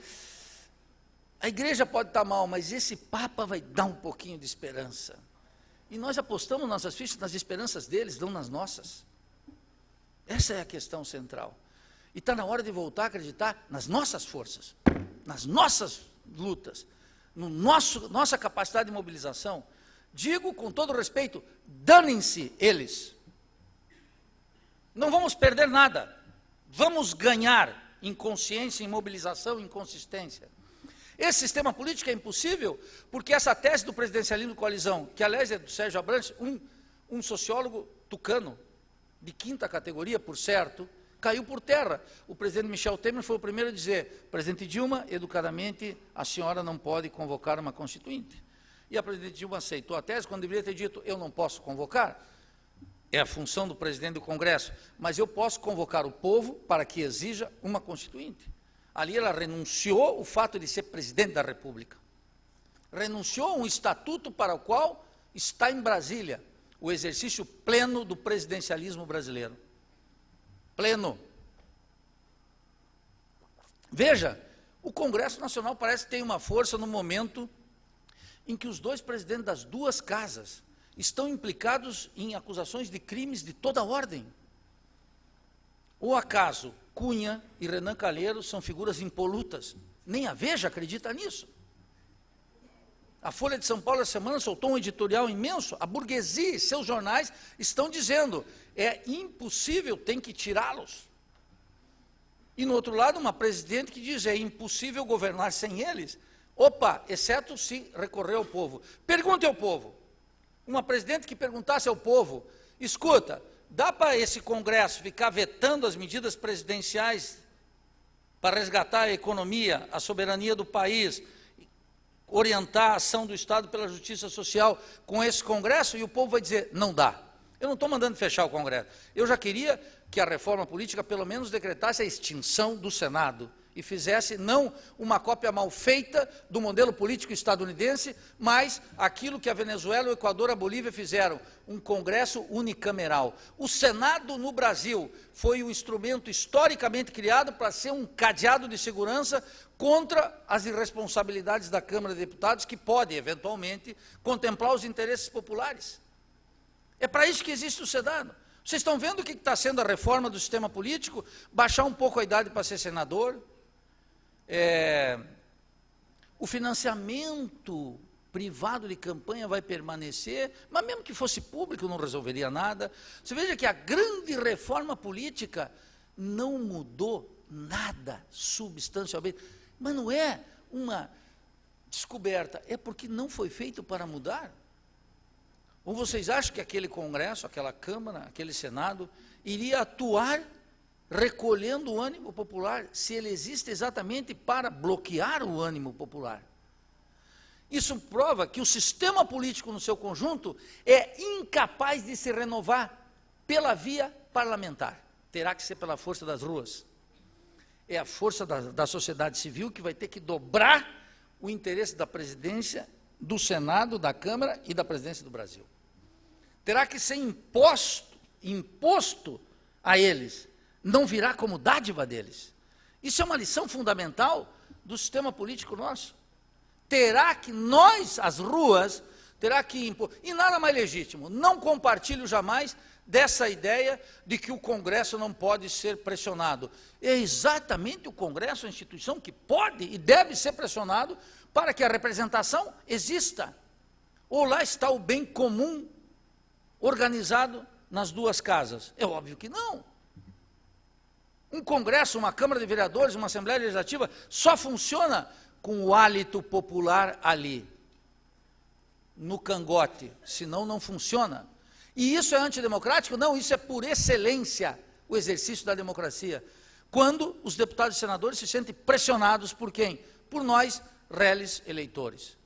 a igreja pode estar mal, mas esse Papa vai dar um pouquinho de esperança. E nós apostamos nossas fichas nas esperanças deles, não nas nossas. Essa é a questão central. E está na hora de voltar a acreditar nas nossas forças, nas nossas lutas, no nossa capacidade de mobilização. Digo com todo respeito, danem-se eles. Não vamos perder nada. Vamos ganhar em consciência, em mobilização, em consistência. Esse sistema político é impossível porque essa tese do presidencialismo de coalizão, que aliás é do Sérgio Abrantes, um sociólogo tucano, de 5ª categoria, por certo, caiu por terra. O presidente Michel Temer foi o primeiro a dizer: presidente Dilma, educadamente, a senhora não pode convocar uma constituinte. E a presidente Dilma aceitou a tese, quando deveria ter dito: eu não posso convocar, é a função do presidente do Congresso, mas eu posso convocar o povo para que exija uma constituinte. Ali ela renunciou o fato de ser presidente da República. Renunciou a um estatuto para o qual está em Brasília o exercício pleno do presidencialismo brasileiro. Pleno. Veja, o Congresso Nacional parece que tem uma força no momento em que os 2 presidentes das 2 casas estão implicados em acusações de crimes de toda ordem. Ou acaso Cunha e Renan Calheiros são figuras impolutas? Nem a Veja acredita nisso. A Folha de São Paulo, essa semana, soltou um editorial imenso. A burguesia e seus jornais estão dizendo: é impossível, tem que tirá-los. E, no outro lado, uma presidente que diz: é impossível governar sem eles. Opa, exceto se recorrer ao povo. Pergunte ao povo. Uma presidente que perguntasse ao povo: escuta, dá para esse Congresso ficar vetando as medidas presidenciais para resgatar a economia, a soberania do país, orientar a ação do Estado pela justiça social com esse Congresso? E o povo vai dizer: não dá. Eu não estou mandando fechar o Congresso. Eu já queria que a reforma política pelo menos decretasse a extinção do Senado e fizesse não uma cópia mal feita do modelo político estadunidense, mas aquilo que a Venezuela, o Equador, a Bolívia fizeram, um Congresso unicameral. O Senado no Brasil foi um instrumento historicamente criado para ser um cadeado de segurança contra as irresponsabilidades da Câmara de Deputados, que pode, eventualmente, contemplar os interesses populares. É para isso que existe o Senado. Vocês estão vendo o que está sendo a reforma do sistema político? Baixar um pouco a idade para ser senador. O financiamento privado de campanha vai permanecer, mas mesmo que fosse público não resolveria nada. Você veja que a grande reforma política não mudou nada substancialmente. Mas não é uma descoberta, é porque não foi feito para mudar. Ou vocês acham que aquele Congresso, aquela Câmara, aquele Senado, iria atuar recolhendo o ânimo popular, se ele existe exatamente para bloquear o ânimo popular? Isso prova que o sistema político no seu conjunto é incapaz de se renovar pela via parlamentar. Terá que ser pela força das ruas. É a força da sociedade civil que vai ter que dobrar o interesse da presidência, do Senado, da Câmara e da presidência do Brasil. Terá que ser imposto a eles, não virá como dádiva deles. Isso é uma lição fundamental do sistema político nosso. Terá que nós, as ruas, terá que impor. E nada mais legítimo. Não compartilho jamais dessa ideia de que o Congresso não pode ser pressionado. É exatamente o Congresso, a instituição que pode e deve ser pressionado para que a representação exista. Ou lá está o bem comum organizado nas duas casas? É óbvio que não. Um Congresso, uma Câmara de Vereadores, uma Assembleia Legislativa só funciona com o hálito popular ali, no cangote, senão não funciona. E isso é antidemocrático? Não, isso é por excelência o exercício da democracia. Quando os deputados e senadores se sentem pressionados por quem? Por nós, reles eleitores.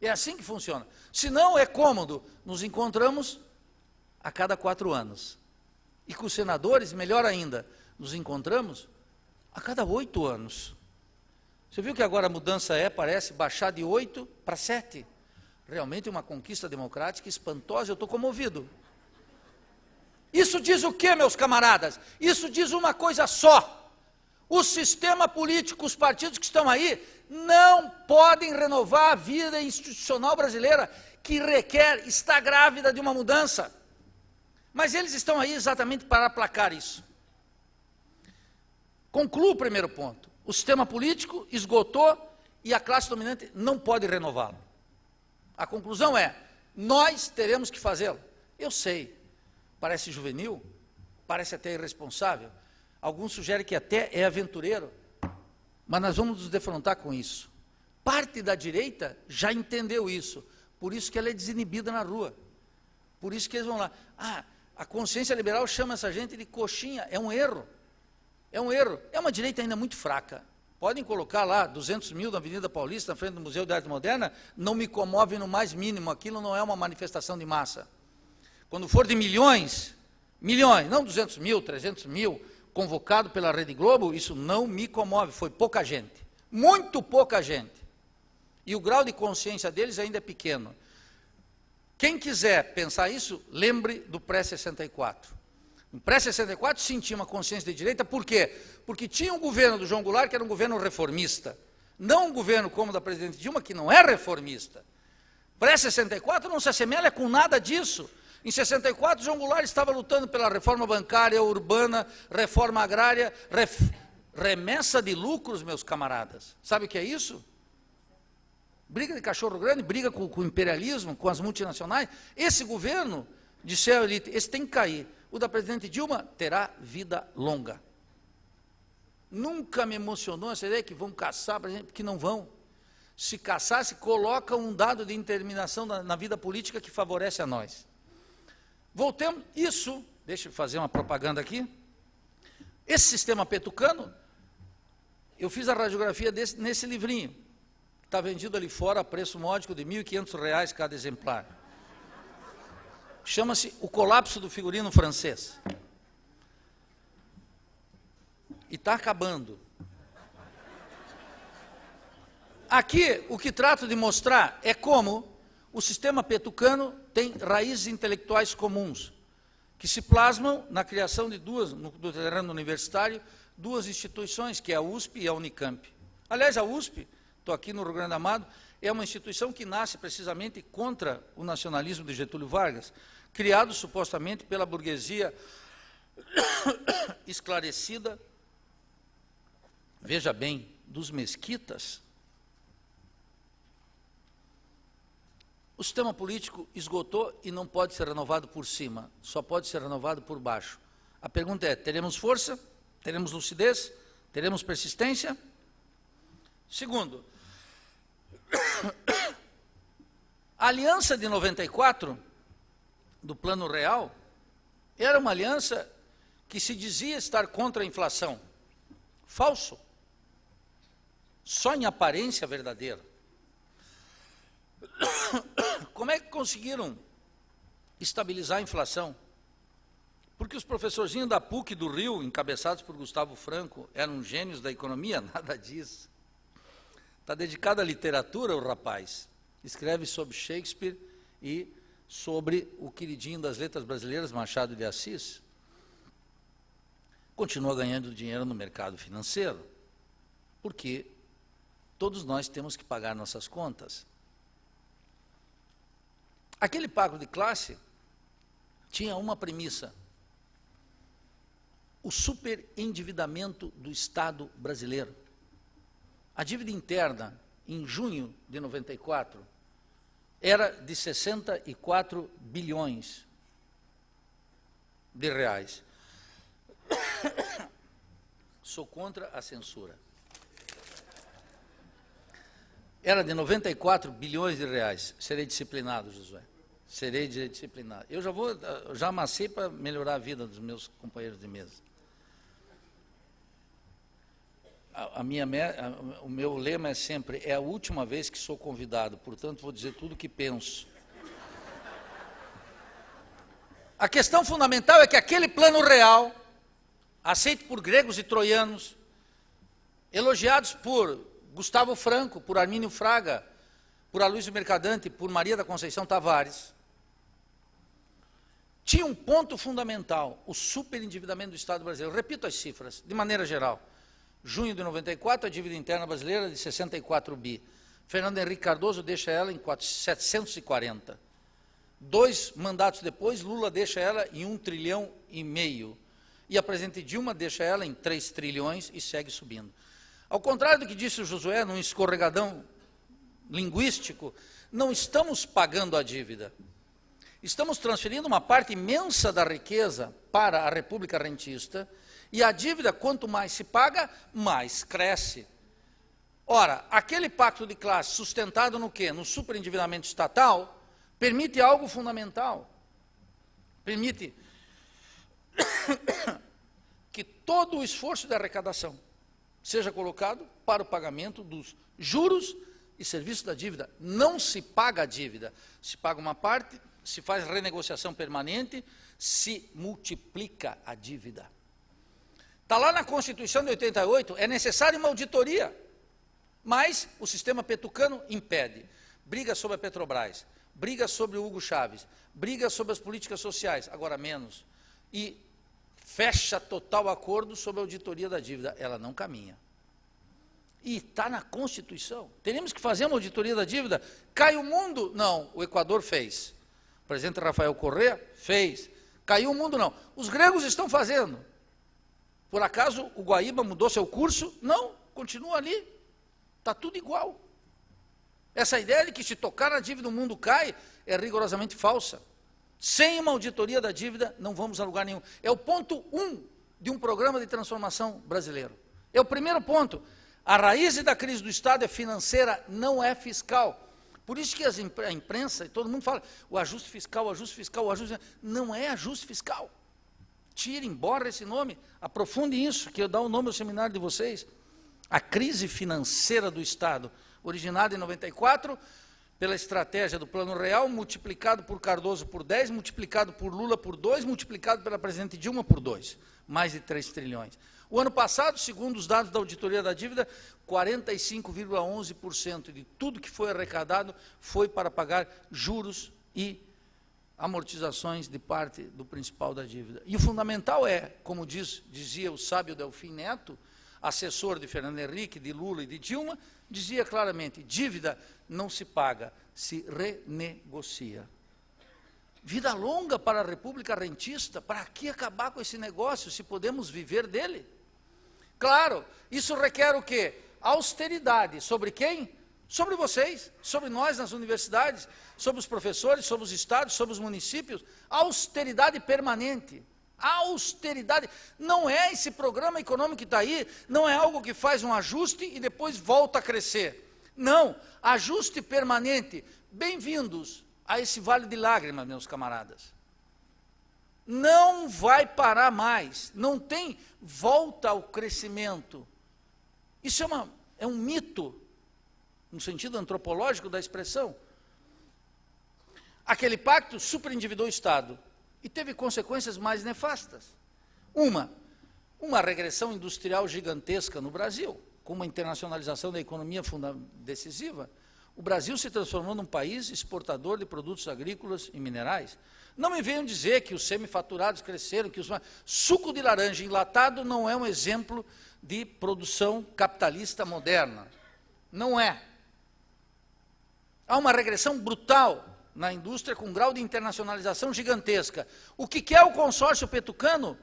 É assim que funciona. Se não, é cômodo. Nos encontramos a cada 4 anos. E com os senadores, melhor ainda, nos encontramos a cada 8 anos. Você viu que agora a mudança parece baixar de 8 para 7. Realmente uma conquista democrática espantosa, eu estou comovido. Isso diz o quê, meus camaradas? Isso diz uma coisa só. O sistema político, os partidos que estão aí, não podem renovar a vida institucional brasileira, que está grávida de uma mudança. Mas eles estão aí exatamente para aplacar isso. Concluo o primeiro ponto. O sistema político esgotou e a classe dominante não pode renová-lo. A conclusão é, nós teremos que fazê-lo. Eu sei, parece juvenil, parece até irresponsável, alguns sugerem que até é aventureiro, mas nós vamos nos defrontar com isso. Parte da direita já entendeu isso, por isso que ela é desinibida na rua, por isso que eles vão lá. A consciência liberal chama essa gente de coxinha, é um erro, é uma direita ainda muito fraca. Podem colocar lá 200 mil na Avenida Paulista, na frente do Museu de Arte Moderna, não me comove no mais mínimo, aquilo não é uma manifestação de massa. Quando for de milhões, não 200 mil, 300 mil, convocado pela Rede Globo, isso não me comove, foi pouca gente, muito pouca gente. E o grau de consciência deles ainda é pequeno. Quem quiser pensar isso, lembre do pré-64. No pré-64 sentia uma consciência de direita, por quê? Porque tinha um governo do João Goulart que era um governo reformista, não um governo como o da presidente Dilma, que não é reformista. Pré-64 não se assemelha com nada disso. Em 64, João Goulart estava lutando pela reforma bancária, urbana, reforma agrária, remessa de lucros, meus camaradas. Sabe o que é isso? Briga de cachorro grande, briga com o imperialismo, com as multinacionais. Esse governo de ser elite, esse tem que cair. O da presidente Dilma terá vida longa. Nunca me emocionou essa ideia que vão caçar, porque não vão. Se caçasse, coloca um dado de interminação na vida política que favorece a nós. Voltemos, isso, deixa eu fazer uma propaganda aqui. Esse sistema petucano, eu fiz a radiografia nesse livrinho, que está vendido ali fora a preço módico de R$ 1.500 cada exemplar. Chama-se O Colapso do Figurino Francês. E está acabando. Aqui, o que trato de mostrar é como o sistema petucano tem raízes intelectuais comuns, que se plasmam na criação de do terreno universitário, 2 instituições, que é a USP e a Unicamp. Aliás, a USP, estou aqui no Rio Grande do Amado, é uma instituição que nasce precisamente contra o nacionalismo de Getúlio Vargas, criado supostamente pela burguesia esclarecida, veja bem, dos mesquitas. O sistema político esgotou e não pode ser renovado por cima, só pode ser renovado por baixo. A pergunta é, teremos força? Teremos lucidez? Teremos persistência? Segundo, a aliança de 94, do Plano Real, era uma aliança que se dizia estar contra a inflação. Falso. Só em aparência verdadeira. Como é que conseguiram estabilizar a inflação? Porque os professorzinhos da PUC do Rio, encabeçados por Gustavo Franco, eram gênios da economia? Nada disso. Está dedicado à literatura, o rapaz. Escreve sobre Shakespeare e sobre o queridinho das letras brasileiras, Machado de Assis. Continua ganhando dinheiro no mercado financeiro, porque todos nós temos que pagar nossas contas. Aquele pacto de classe tinha uma premissa: o superendividamento do Estado brasileiro. A dívida interna, em junho de 94, era de 64 bilhões de reais. Sou contra a censura. Era de 94 bilhões de reais. Serei disciplinado, Josué. Serei disciplinado. Eu já amassei para melhorar a vida dos meus companheiros de mesa. O meu lema é sempre: é a última vez que sou convidado, portanto vou dizer tudo o que penso. A questão fundamental é que aquele plano real, aceito por gregos e troianos, elogiados por Gustavo Franco, por Armínio Fraga, por Aloysio Mercadante, por Maria da Conceição Tavares, tinha um ponto fundamental: o superendividamento do Estado brasileiro. Repito as cifras, de maneira geral. Junho de 94, a dívida interna brasileira de 64 bi. Fernando Henrique Cardoso deixa ela em 740. 2 mandatos depois, Lula deixa ela em 1,5 trilhão. E a presidente Dilma deixa ela em 3 trilhões e segue subindo. Ao contrário do que disse o Josué, num escorregadão linguístico, não estamos pagando a dívida. Estamos transferindo uma parte imensa da riqueza para a República Rentista, e a dívida, quanto mais se paga, mais cresce. Ora, aquele pacto de classe sustentado no quê? No superendividamento estatal, permite algo fundamental. Permite que todo o esforço de arrecadação seja colocado para o pagamento dos juros e serviços da dívida. Não se paga a dívida, se paga uma parte, se faz renegociação permanente, se multiplica a dívida. Está lá na Constituição de 88, é necessária uma auditoria, mas o sistema petucano impede. Briga sobre a Petrobras, briga sobre o Hugo Chávez, briga sobre as políticas sociais, agora menos, e fecha total acordo sobre a auditoria da dívida. Ela não caminha. E está na Constituição. Teremos que fazer uma auditoria da dívida. Cai o mundo? Não, o Equador fez. O presidente Rafael Correa fez. Caiu o mundo? Não. Os gregos estão fazendo. Por acaso o Guaíba mudou seu curso? Não, continua ali. Está tudo igual. Essa ideia de que se tocar na dívida o mundo cai é rigorosamente falsa. Sem uma auditoria da dívida não vamos a lugar nenhum. É o ponto 1 de um programa de transformação brasileiro. É o primeiro ponto. A raiz da crise do Estado é financeira, não é fiscal. Por isso que a imprensa e todo mundo fala, o ajuste fiscal, o ajuste fiscal, o ajuste fiscal. Não é ajuste fiscal. Tire, embora esse nome, aprofunde isso, que eu dou o nome ao seminário de vocês. A crise financeira do Estado, originada em 94, pela estratégia do Plano Real, multiplicado por Cardoso por 10, multiplicado por Lula por 2, multiplicado pela presidente Dilma por 2, mais de 3 trilhões. O ano passado, segundo os dados da auditoria da dívida, 45,11% de tudo que foi arrecadado foi para pagar juros e amortizações de parte do principal da dívida. E o fundamental é, como dizia o sábio Delfim Neto, assessor de Fernando Henrique, de Lula e de Dilma, dizia claramente: dívida não se paga, se renegocia. Vida longa para a República Rentista, para que acabar com esse negócio, se podemos viver dele? Claro, isso requer o quê? Austeridade. Sobre quem? Sobre vocês, sobre nós nas universidades, sobre os professores, sobre os estados, sobre os municípios. Austeridade permanente. Austeridade. Não é esse programa econômico que está aí, não é algo que faz um ajuste e depois volta a crescer. Não, ajuste permanente. Bem-vindos a esse vale de lágrimas, meus camaradas. Não vai parar mais, não tem volta ao crescimento. Isso é um mito, no sentido antropológico da expressão. Aquele pacto superendividou o Estado e teve consequências mais nefastas. Uma regressão industrial gigantesca no Brasil, com uma internacionalização da economia decisiva. O Brasil se transformou num país exportador de produtos agrícolas e minerais. Não me venham dizer que os semifaturados cresceram, que suco de laranja enlatado não é um exemplo de produção capitalista moderna. Não é. Há uma regressão brutal na indústria com um grau de internacionalização gigantesca. O que quer o consórcio petucano?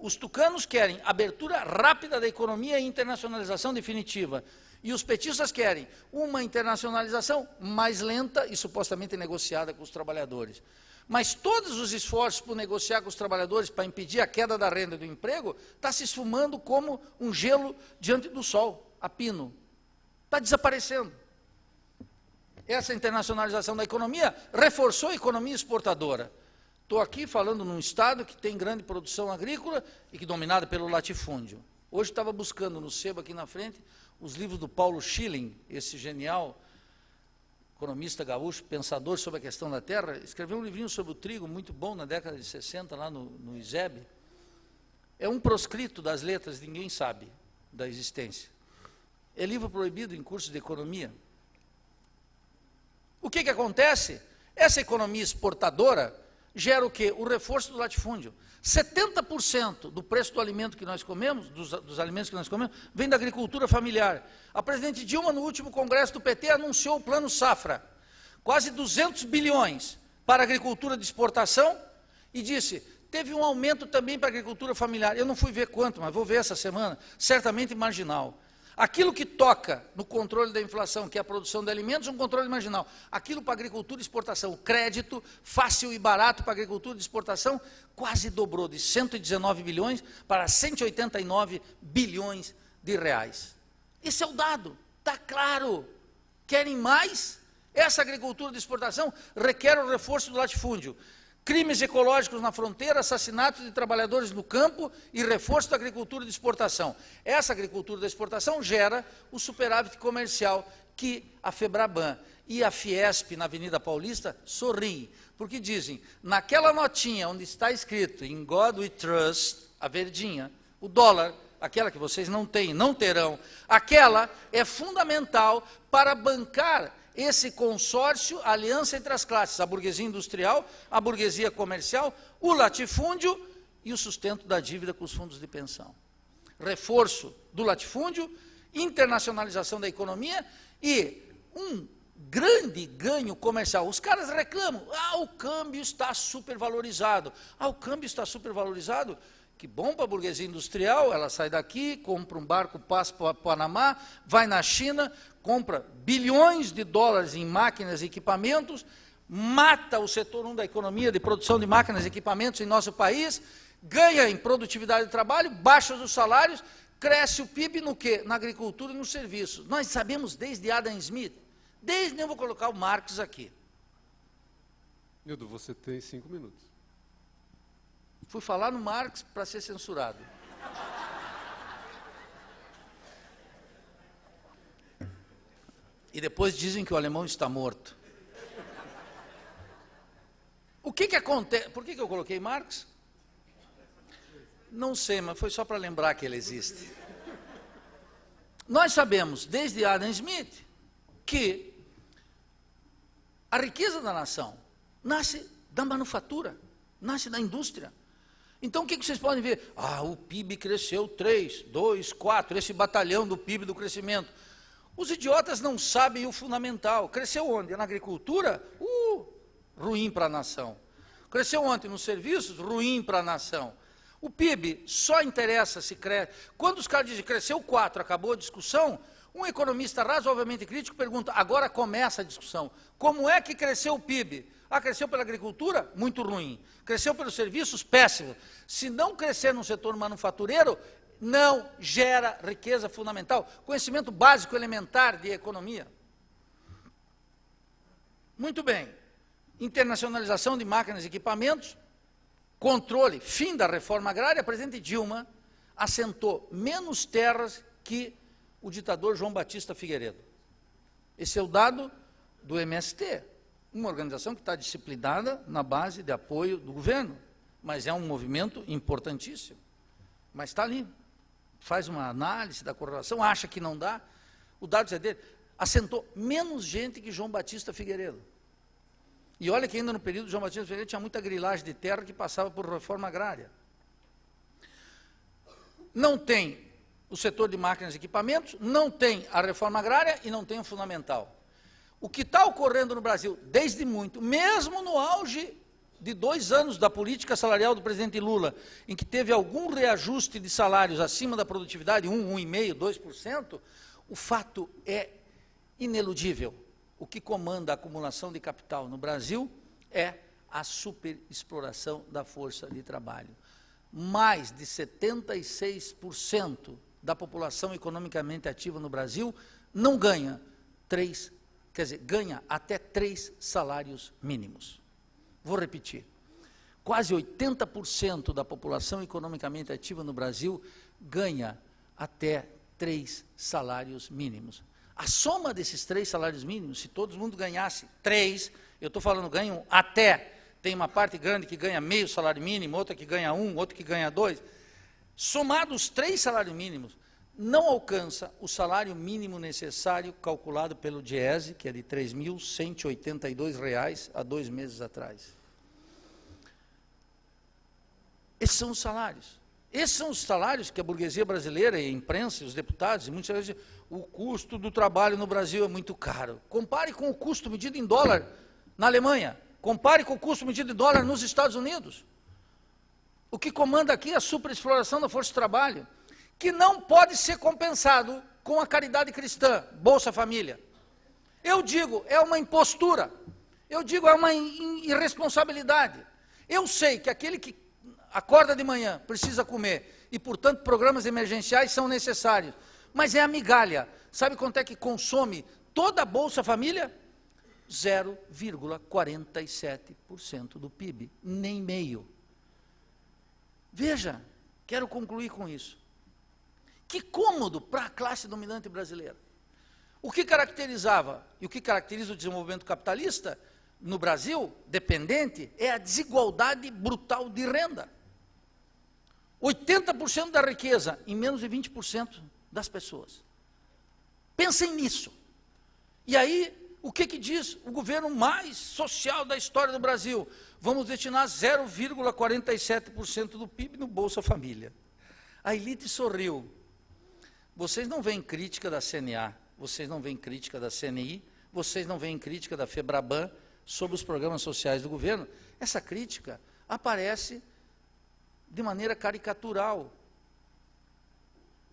Os tucanos querem abertura rápida da economia e internacionalização definitiva. E os petistas querem uma internacionalização mais lenta e supostamente negociada com os trabalhadores. Mas todos os esforços por negociar com os trabalhadores para impedir a queda da renda e do emprego está se esfumando como um gelo diante do sol, a pino. Está desaparecendo. Essa internacionalização da economia reforçou a economia exportadora. Estou aqui falando num estado que tem grande produção agrícola e que é dominada pelo latifúndio. Hoje estava buscando no sebo aqui na frente os livros do Paulo Schilling, esse genial economista gaúcho, pensador sobre a questão da terra, escreveu um livrinho sobre o trigo, muito bom, na década de 60, lá no ISEB. É um proscrito das letras, ninguém sabe da existência. É livro proibido em cursos de economia. O que acontece? Essa economia exportadora gera o quê? O reforço do latifúndio. 70% do preço do alimento que nós comemos, dos alimentos que nós comemos, vem da agricultura familiar. A presidente Dilma, no último congresso do PT, anunciou o Plano Safra. Quase 200 bilhões para a agricultura de exportação e disse, teve um aumento também para a agricultura familiar. Eu não fui ver quanto, mas vou ver essa semana, certamente marginal. Aquilo que toca no controle da inflação, que é a produção de alimentos, é um controle marginal. Aquilo para a agricultura e exportação, crédito fácil e barato para a agricultura e exportação, quase dobrou de 119 bilhões para 189 bilhões de reais. Esse é o dado, está claro. Querem mais? Essa agricultura de exportação requer o reforço do latifúndio. Crimes ecológicos na fronteira, assassinatos de trabalhadores no campo e reforço da agricultura de exportação. Essa agricultura de exportação gera o superávit comercial que a Febraban e a Fiesp, na Avenida Paulista, sorriem. Porque dizem, naquela notinha onde está escrito In God We Trust, a verdinha, o dólar, aquela que vocês não têm, não terão, aquela é fundamental para bancar esse consórcio, a aliança entre as classes, a burguesia industrial, a burguesia comercial, o latifúndio e o sustento da dívida com os fundos de pensão. Reforço do latifúndio, internacionalização da economia e um grande ganho comercial. Os caras reclamam, o câmbio está supervalorizado. O câmbio está supervalorizado? Que bom para a burguesia industrial, ela sai daqui, compra um barco, passa para o Panamá, vai na China, compra bilhões de dólares em máquinas e equipamentos, mata o setor 1 da economia de produção de máquinas e equipamentos em nosso país, ganha em produtividade de trabalho, baixa os salários, cresce o PIB no quê? Na agricultura e nos serviços. Nós sabemos desde Adam Smith, eu vou colocar o Marx aqui. Nildo, você tem 5 minutos. Fui falar no Marx para ser censurado. E depois dizem que o alemão está morto. O que acontece? Por que eu coloquei Marx? Não sei, mas foi só para lembrar que ele existe. Nós sabemos, desde Adam Smith, que a riqueza da nação nasce da manufatura, nasce da indústria. Então, o que vocês podem ver? O PIB cresceu 3, 2, 4, esse batalhão do PIB do crescimento. Os idiotas não sabem o fundamental. Cresceu onde? Na agricultura? Ruim para a nação. Cresceu onde? Nos serviços? Ruim para a nação. O PIB só interessa se cresce. Quando os caras dizem que cresceu 4, acabou a discussão, um economista razoavelmente crítico pergunta, agora começa a discussão. Como é que cresceu o PIB? Cresceu pela agricultura? Muito ruim. Cresceu pelos serviços? Péssimo. Se não crescer no setor manufatureiro, não gera riqueza fundamental. Conhecimento básico elementar de economia. Muito bem. Internacionalização de máquinas e equipamentos, controle, fim da reforma agrária. A presidente Dilma assentou menos terras que o ditador João Batista Figueiredo. Esse é o dado do MST. Uma organização que está disciplinada na base de apoio do governo, mas é um movimento importantíssimo. Mas está ali, faz uma análise da correlação, acha que não dá, o dado é dele, assentou menos gente que João Batista Figueiredo. E olha que ainda no período de João Batista Figueiredo tinha muita grilagem de terra que passava por reforma agrária. Não tem o setor de máquinas e equipamentos, não tem a reforma agrária e não tem o fundamental. O que está ocorrendo no Brasil, desde muito, mesmo no auge de 2 anos da política salarial do presidente Lula, em que teve algum reajuste de salários acima da produtividade, 1,5%, 2%, o fato é ineludível. O que comanda a acumulação de capital no Brasil é a superexploração da força de trabalho. Mais de 76% da população economicamente ativa no Brasil não ganha ganha até 3 salários mínimos. Vou repetir. Quase 80% da população economicamente ativa no Brasil ganha até 3 salários mínimos. A soma desses 3 salários mínimos, se todo mundo ganhasse 3, eu estou falando ganham até, tem uma parte grande que ganha meio salário mínimo, outra que ganha 1, outra que ganha 2. Somados os 3 salários mínimos, não alcança o salário mínimo necessário calculado pelo Diese, que é de R$ 3.182 há 2 meses atrás. Esses são os salários. Esses são os salários que a burguesia brasileira e a imprensa, os deputados, e muitas vezes o custo do trabalho no Brasil é muito caro. Compare com o custo medido em dólar na Alemanha. Compare com o custo medido em dólar nos Estados Unidos. O que comanda aqui é a superexploração da força de trabalho, que não pode ser compensado com a caridade cristã, Bolsa Família. Eu digo, é uma impostura. Eu digo, é uma irresponsabilidade. Eu sei que aquele que acorda de manhã precisa comer e, portanto, programas emergenciais são necessários. Mas é a migalha. Sabe quanto é que consome toda a Bolsa Família? 0,47% do PIB, nem meio. Veja, quero concluir com isso. Que cômodo para a classe dominante brasileira. O que caracterizava e o que caracteriza o desenvolvimento capitalista no Brasil, dependente, é a desigualdade brutal de renda. 80% da riqueza em menos de 20% das pessoas. Pensem nisso. E aí, o que diz o governo mais social da história do Brasil? Vamos destinar 0,47% do PIB no Bolsa Família. A elite sorriu. Vocês não veem crítica da CNA, vocês não veem crítica da CNI, vocês não veem crítica da FEBRABAN sobre os programas sociais do governo. Essa crítica aparece de maneira caricatural.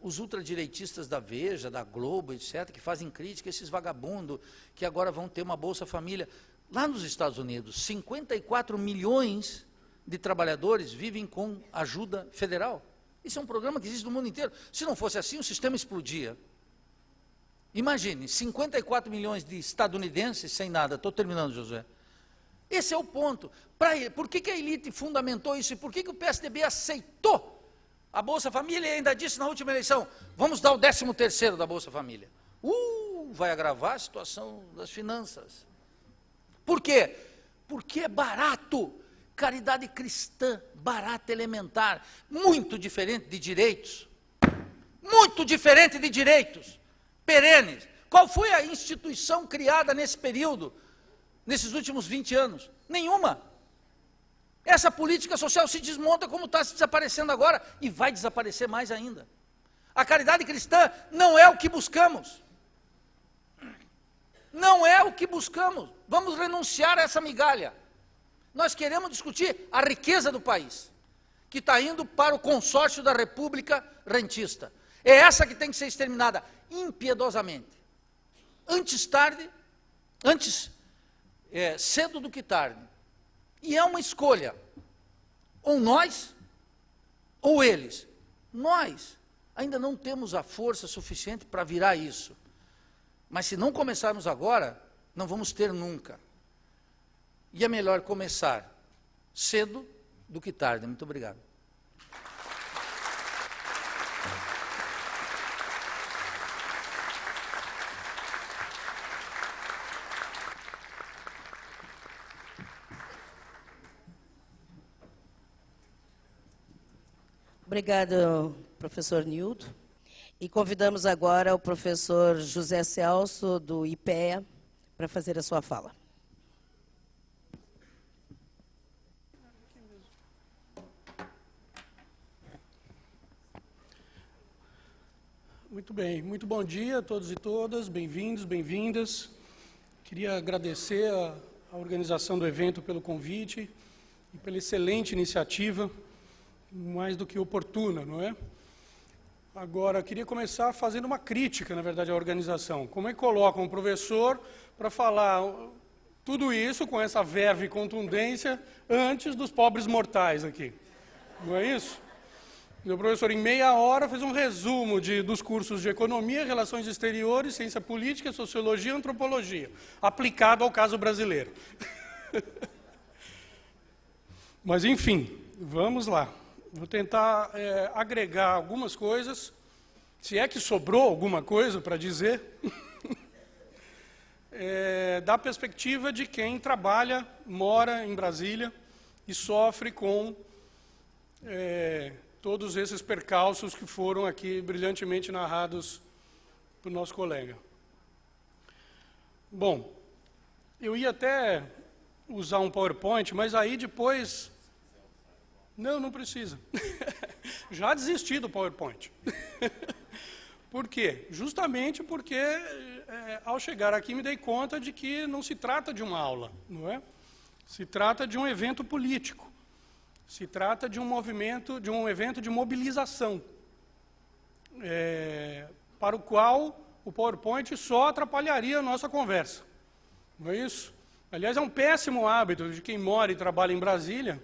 Os ultradireitistas da Veja, da Globo, etc., que fazem crítica a esses vagabundos que agora vão ter uma Bolsa Família. Lá nos Estados Unidos, 54 milhões de trabalhadores vivem com ajuda federal. Isso é um programa que existe no mundo inteiro. Se não fosse assim, o sistema explodia. Imagine, 54 milhões de estadunidenses sem nada. Estou terminando, Josué. Esse é o ponto. Por que a elite fundamentou isso? E por que o PSDB aceitou a Bolsa Família e ainda disse na última eleição, vamos dar o 13º da Bolsa Família? Vai agravar a situação das finanças. Por quê? Porque é barato. Caridade cristã, barata, elementar, muito diferente de direitos. Muito diferente de direitos perenes. Qual foi a instituição criada nesse período, nesses últimos 20 anos? Nenhuma. Essa política social se desmonta como está se desaparecendo agora e vai desaparecer mais ainda. A caridade cristã não é o que buscamos. Não é o que buscamos. Vamos renunciar a essa migalha. Nós queremos discutir a riqueza do país, que está indo para o consórcio da República Rentista. É essa que tem que ser exterminada impiedosamente. Cedo do que tarde. E é uma escolha. Ou nós, ou eles. Nós ainda não temos a força suficiente para virar isso. Mas se não começarmos agora, não vamos ter nunca. E é melhor começar cedo do que tarde. Muito obrigado. Obrigado, professor Nildo. E convidamos agora o professor José Celso, do IPEA, para fazer a sua fala. Muito bem, muito bom dia a todos e todas, bem-vindos, bem-vindas. Queria agradecer a organização do evento pelo convite e pela excelente iniciativa, mais do que oportuna, não é? Agora, queria começar fazendo uma crítica, na verdade, à organização. Como é que colocam um professor para falar tudo isso com essa verve e contundência antes dos pobres mortais aqui? Não é isso? O professor, em meia hora, fez um resumo dos cursos de Economia, Relações Exteriores, Ciência Política, Sociologia e Antropologia, aplicado ao caso brasileiro. Mas, enfim, vamos lá. Vou tentar agregar algumas coisas, se é que sobrou alguma coisa para dizer, da perspectiva de quem trabalha, mora em Brasília e sofre com todos esses percalços que foram aqui brilhantemente narrados por nosso colega. Bom, eu ia até usar um PowerPoint, mas aí depois... Não precisa. Já desisti do PowerPoint. Por quê? Justamente porque, ao chegar aqui, me dei conta de que não se trata de uma aula, não é? Se trata de um evento político. Se trata de um movimento, de um evento de mobilização, para o qual o PowerPoint só atrapalharia a nossa conversa. Não é isso? Aliás, é um péssimo hábito de quem mora e trabalha em Brasília,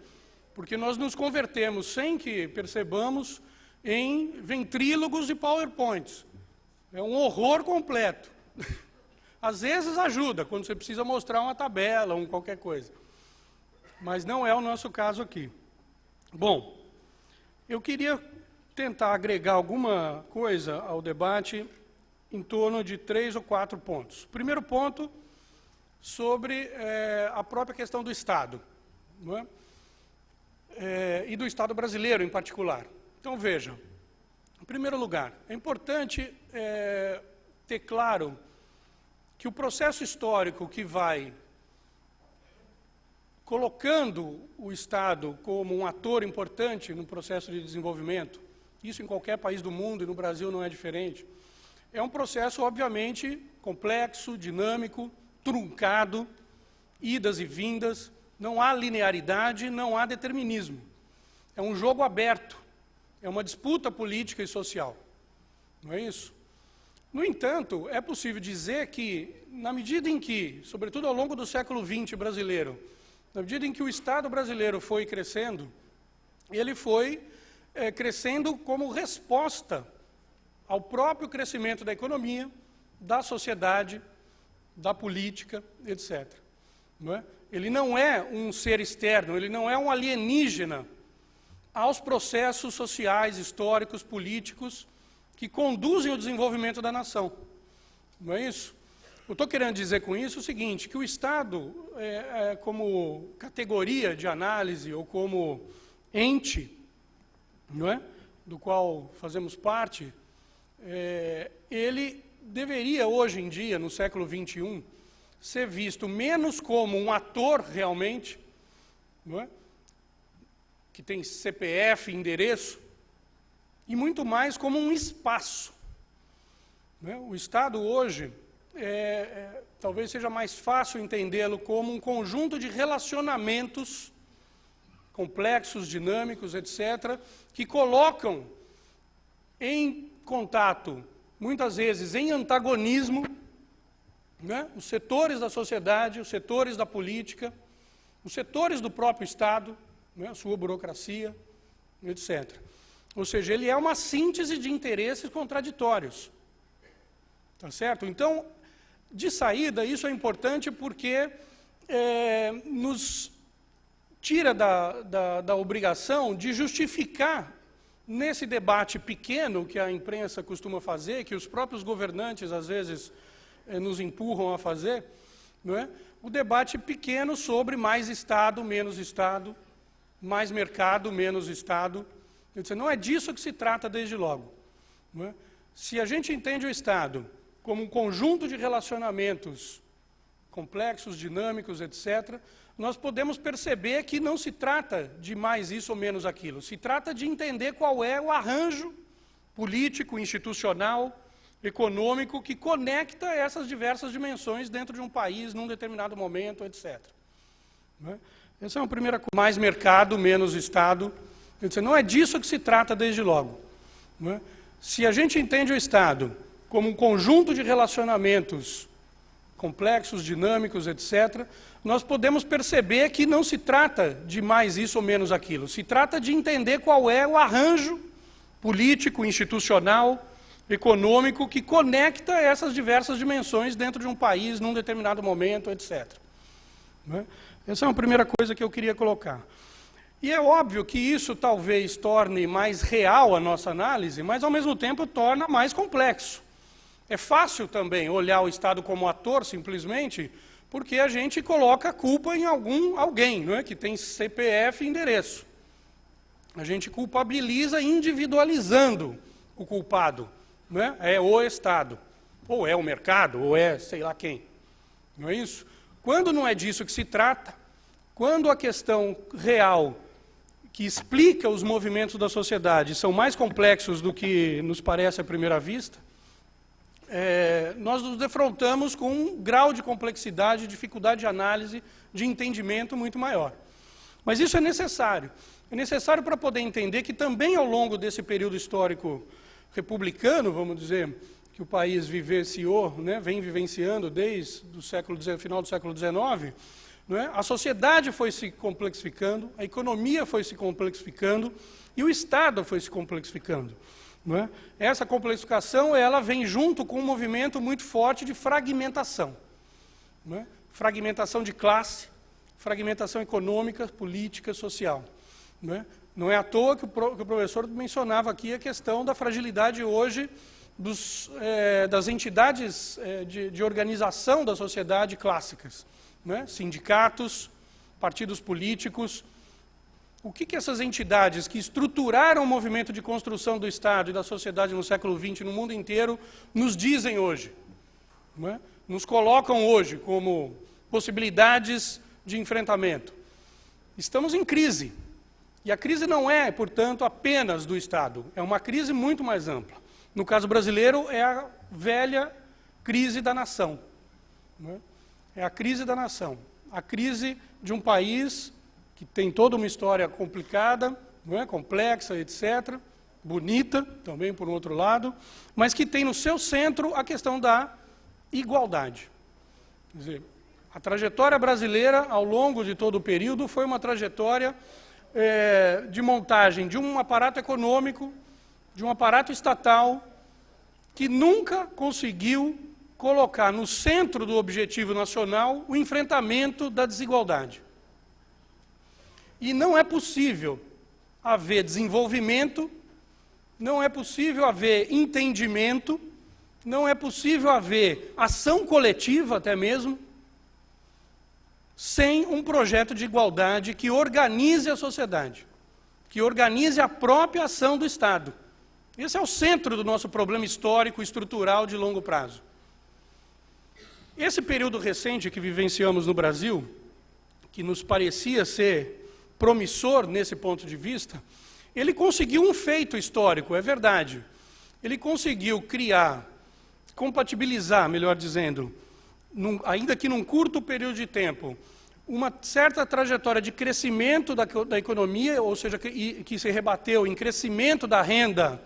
porque nós nos convertemos, sem que percebamos, em ventrílogos e PowerPoints. É um horror completo. Às vezes ajuda, quando você precisa mostrar uma tabela ou qualquer coisa. Mas não é o nosso caso aqui. Bom, eu queria tentar agregar alguma coisa ao debate em torno de 3 ou 4 pontos. Primeiro ponto, sobre a própria questão do Estado, não é? E do Estado brasileiro em particular. Então, vejam, em primeiro lugar, é importante ter claro que o processo histórico que vai colocando o Estado como um ator importante no processo de desenvolvimento, isso em qualquer país do mundo e no Brasil não é diferente, é um processo, obviamente, complexo, dinâmico, truncado, idas e vindas, não há linearidade, não há determinismo. É um jogo aberto, é uma disputa política e social. Não é isso? No entanto, é possível dizer que, na medida em que, sobretudo ao longo do século XX brasileiro, na medida em que o Estado brasileiro foi crescendo, ele foi crescendo como resposta ao próprio crescimento da economia, da sociedade, da política, etc. Não é? Ele não é um ser externo, ele não é um alienígena aos processos sociais, históricos, políticos que conduzem o desenvolvimento da nação. Não é isso? Eu estou querendo dizer com isso o seguinte, que o Estado, como categoria de análise ou como ente, não é? Do qual fazemos parte, ele deveria, hoje em dia, no século XXI, ser visto menos como um ator realmente, não é? Que tem CPF, endereço, e muito mais como um espaço. Não é? O Estado hoje, talvez seja mais fácil entendê-lo como um conjunto de relacionamentos complexos, dinâmicos, etc., que colocam em contato, muitas vezes em antagonismo, né, os setores da sociedade, os setores da política, os setores do próprio Estado, né, a sua burocracia, etc. Ou seja, ele é uma síntese de interesses contraditórios. Tá certo? Então, de saída, isso é importante porque nos tira da obrigação de justificar, nesse debate pequeno que a imprensa costuma fazer, que os próprios governantes, às vezes, nos empurram a fazer, não é? O debate pequeno sobre mais Estado, menos Estado, mais mercado, menos Estado. Não é disso que se trata desde logo. Não é? Se a gente entende o Estado como um conjunto de relacionamentos complexos, dinâmicos, etc., nós podemos perceber que não se trata de mais isso ou menos aquilo. Se trata de entender qual é o arranjo político, institucional, econômico, que conecta essas diversas dimensões dentro de um país, num determinado momento, etc. Essa é uma primeira coisa. Mais mercado, menos Estado. Quer dizer, não é disso que se trata desde logo. Se a gente entende o Estado como um conjunto de relacionamentos complexos, dinâmicos, etc., nós podemos perceber que não se trata de mais isso ou menos aquilo. Se trata de entender qual é o arranjo político, institucional, econômico, que conecta essas diversas dimensões dentro de um país, num determinado momento, etc. Essa é uma primeira coisa que eu queria colocar. E é óbvio que isso talvez torne mais real a nossa análise, mas ao mesmo tempo torna mais complexo. É fácil também olhar o Estado como ator, simplesmente, porque a gente coloca a culpa em alguém, não é? Que tem CPF e endereço. A gente culpabiliza individualizando o culpado. Não é? É o Estado, ou é o mercado, ou é sei lá quem. Não é isso? Quando não é disso que se trata, quando a questão real que explica os movimentos da sociedade são mais complexos do que nos parece à primeira vista, nós nos defrontamos com um grau de complexidade, dificuldade de análise, de entendimento muito maior. Mas isso é necessário. É necessário para poder entender que também ao longo desse período histórico republicano, vamos dizer, que o país vivenciou, né, vem vivenciando desde o final do século XIX, não é? A sociedade foi se complexificando, a economia foi se complexificando e o Estado foi se complexificando. Não é? Essa complexificação ela vem junto com um movimento muito forte de fragmentação. Não é? Fragmentação de classe, fragmentação econômica, política, social. Não é? Não é à toa que o professor mencionava aqui a questão da fragilidade hoje das entidades de organização da sociedade clássicas. Não é? Sindicatos, partidos políticos. O que essas entidades que estruturaram o movimento de construção do Estado e da sociedade no século XX, no mundo inteiro, nos dizem hoje? Não é? Nos colocam hoje como possibilidades de enfrentamento. Estamos em crise. E a crise não é, portanto, apenas do Estado. É uma crise muito mais ampla. No caso brasileiro, é a velha crise da nação. Não é? É a crise da nação. A crise de um país que tem toda uma história complicada, não é? Complexa, etc., bonita, também por um outro lado, mas que tem no seu centro a questão da igualdade. Quer dizer, a trajetória brasileira, ao longo de todo o período, foi uma trajetória de montagem de um aparato econômico, de um aparato estatal, que nunca conseguiu colocar no centro do objetivo nacional o enfrentamento da desigualdade. E não é possível haver desenvolvimento, não é possível haver entendimento, não é possível haver ação coletiva até mesmo, sem um projeto de igualdade que organize a sociedade, que organize a própria ação do Estado. Esse é o centro do nosso problema histórico e estrutural de longo prazo. Esse período recente que vivenciamos no Brasil, que nos parecia ser promissor nesse ponto de vista, ele conseguiu um feito histórico, é verdade. Ele conseguiu criar, compatibilizar, melhor dizendo, ainda que num curto período de tempo, uma certa trajetória de crescimento da economia, ou seja, que se rebateu em crescimento da renda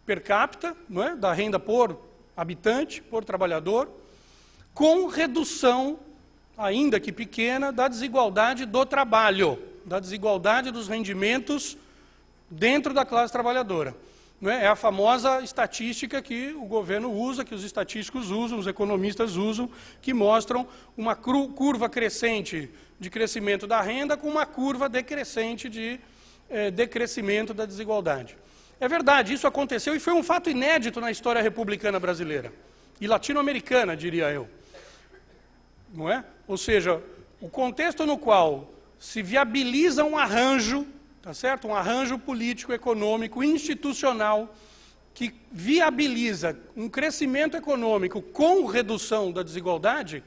per capita, não é? Da renda por habitante, por trabalhador, com redução, ainda que pequena, da desigualdade do trabalho, da desigualdade dos rendimentos dentro da classe trabalhadora. Não é? É a famosa estatística que o governo usa, que os estatísticos usam, os economistas usam, que mostram uma curva crescente de crescimento da renda com uma curva decrescente de decrescimento da desigualdade. É verdade, isso aconteceu e foi um fato inédito na história republicana brasileira e latino-americana, diria eu. Não é? Ou seja, o contexto no qual se viabiliza um arranjo, tá certo? Um arranjo político, econômico, institucional, que viabiliza um crescimento econômico com redução da desigualdade,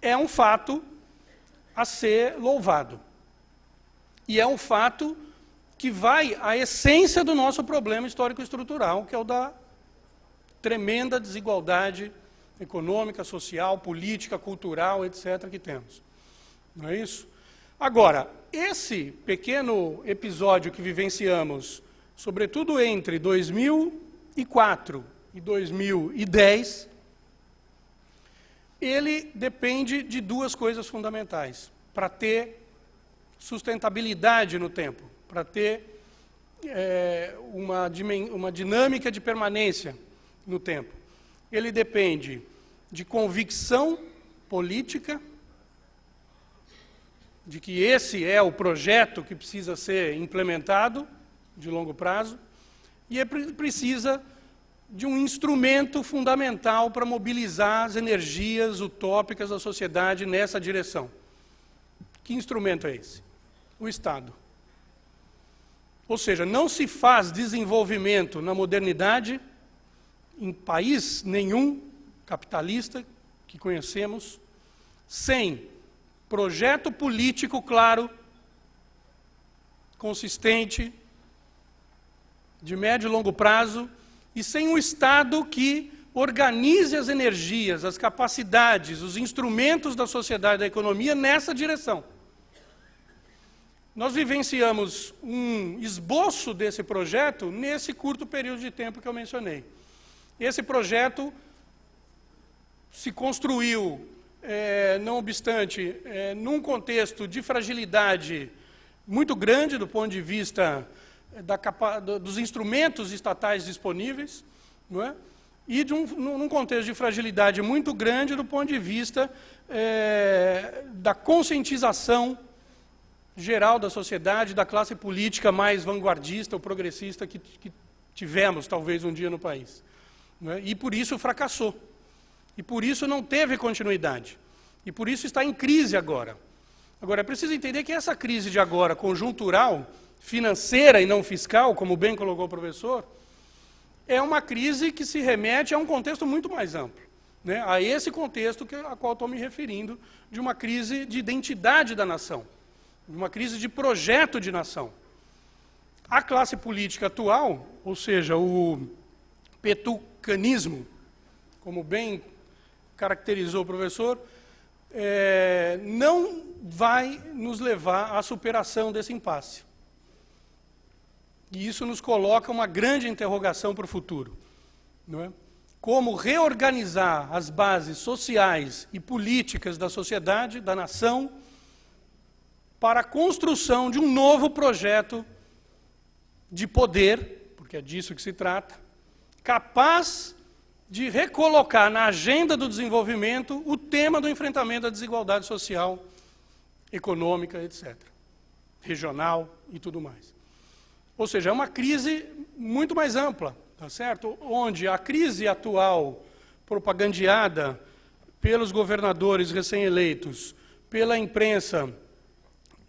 é um fato a ser louvado. E é um fato que vai à essência do nosso problema histórico-estrutural, que é o da tremenda desigualdade econômica, social, política, cultural, etc., que temos. Não é isso? Agora, esse pequeno episódio que vivenciamos, sobretudo entre 2004 e 2010, ele depende de duas coisas fundamentais para ter sustentabilidade no tempo, para ter uma dinâmica de permanência no tempo. Ele depende de convicção política, de que esse é o projeto que precisa ser implementado de longo prazo, e precisa de um instrumento fundamental para mobilizar as energias utópicas da sociedade nessa direção. Que instrumento é esse? O Estado. Ou seja, não se faz desenvolvimento na modernidade em país nenhum capitalista que conhecemos sem projeto político claro, consistente, de médio e longo prazo, e sem um Estado que organize as energias, as capacidades, os instrumentos da sociedade e da economia nessa direção. Nós vivenciamos um esboço desse projeto nesse curto período de tempo que eu mencionei. Esse projeto se construiu, não obstante, num contexto de fragilidade muito grande do ponto de vista dos instrumentos estatais disponíveis, não é? E num contexto de fragilidade muito grande do ponto de vista da conscientização geral da sociedade, da classe política mais vanguardista ou progressista que tivemos, talvez, um dia no país. Não é? E por isso fracassou. E por isso não teve continuidade. E por isso está em crise agora. Agora, é preciso entender que essa crise de agora, conjuntural, financeira e não fiscal, como bem colocou o professor, é uma crise que se remete a um contexto muito mais amplo, né? A esse contexto a qual estou me referindo, de uma crise de identidade da nação, de uma crise de projeto de nação. A classe política atual, ou seja, o petucanismo, como bem caracterizou o professor, não vai nos levar à superação desse impasse. E isso nos coloca uma grande interrogação para o futuro. Não é? Como reorganizar as bases sociais e políticas da sociedade, da nação, para a construção de um novo projeto de poder, porque é disso que se trata, capaz de recolocar na agenda do desenvolvimento o tema do enfrentamento da desigualdade social, econômica, etc., regional e tudo mais. Ou seja, é uma crise muito mais ampla, tá certo? Onde a crise atual, propagandeada pelos governadores recém-eleitos, pela imprensa,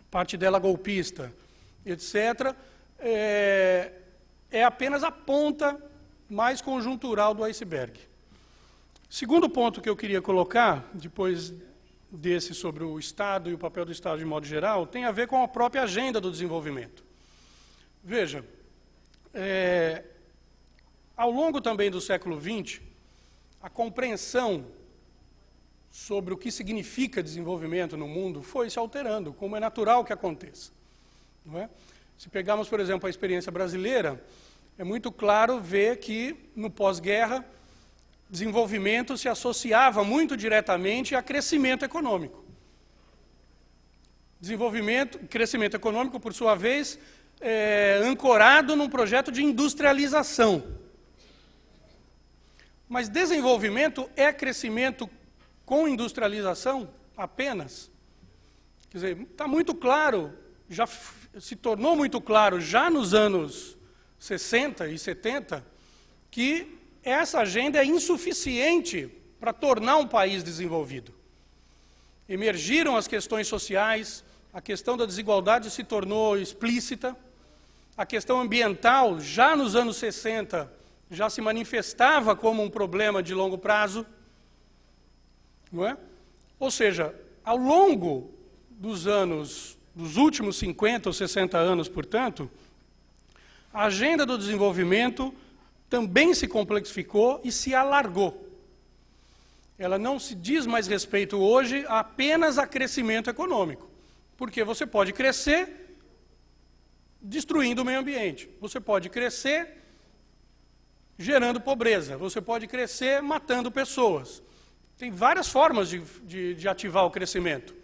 parte dela golpista, etc., é apenas a ponta mais conjuntural do iceberg. Segundo ponto que eu queria colocar, depois desse sobre o Estado e o papel do Estado de modo geral, tem a ver com a própria agenda do desenvolvimento. Veja, ao longo também do século XX, a compreensão sobre o que significa desenvolvimento no mundo foi se alterando, como é natural que aconteça. Não é? Se pegarmos, por exemplo, a experiência brasileira, é muito claro ver que, no pós-guerra, desenvolvimento se associava muito diretamente a crescimento econômico. Crescimento econômico, por sua vez, ancorado num projeto de industrialização. Mas desenvolvimento é crescimento com industrialização apenas? Quer dizer, está muito claro, já se tornou muito claro já nos anos 60 e 70, que essa agenda é insuficiente para tornar um país desenvolvido. Emergiram as questões sociais, a questão da desigualdade se tornou explícita, a questão ambiental, já nos anos 60, já se manifestava como um problema de longo prazo. Não é? Ou seja, ao longo dos últimos 50 ou 60 anos, portanto, a agenda do desenvolvimento também se complexificou e se alargou. Ela não se diz mais respeito hoje apenas a crescimento econômico, porque você pode crescer destruindo o meio ambiente, você pode crescer gerando pobreza, você pode crescer matando pessoas. Tem várias formas de ativar o crescimento,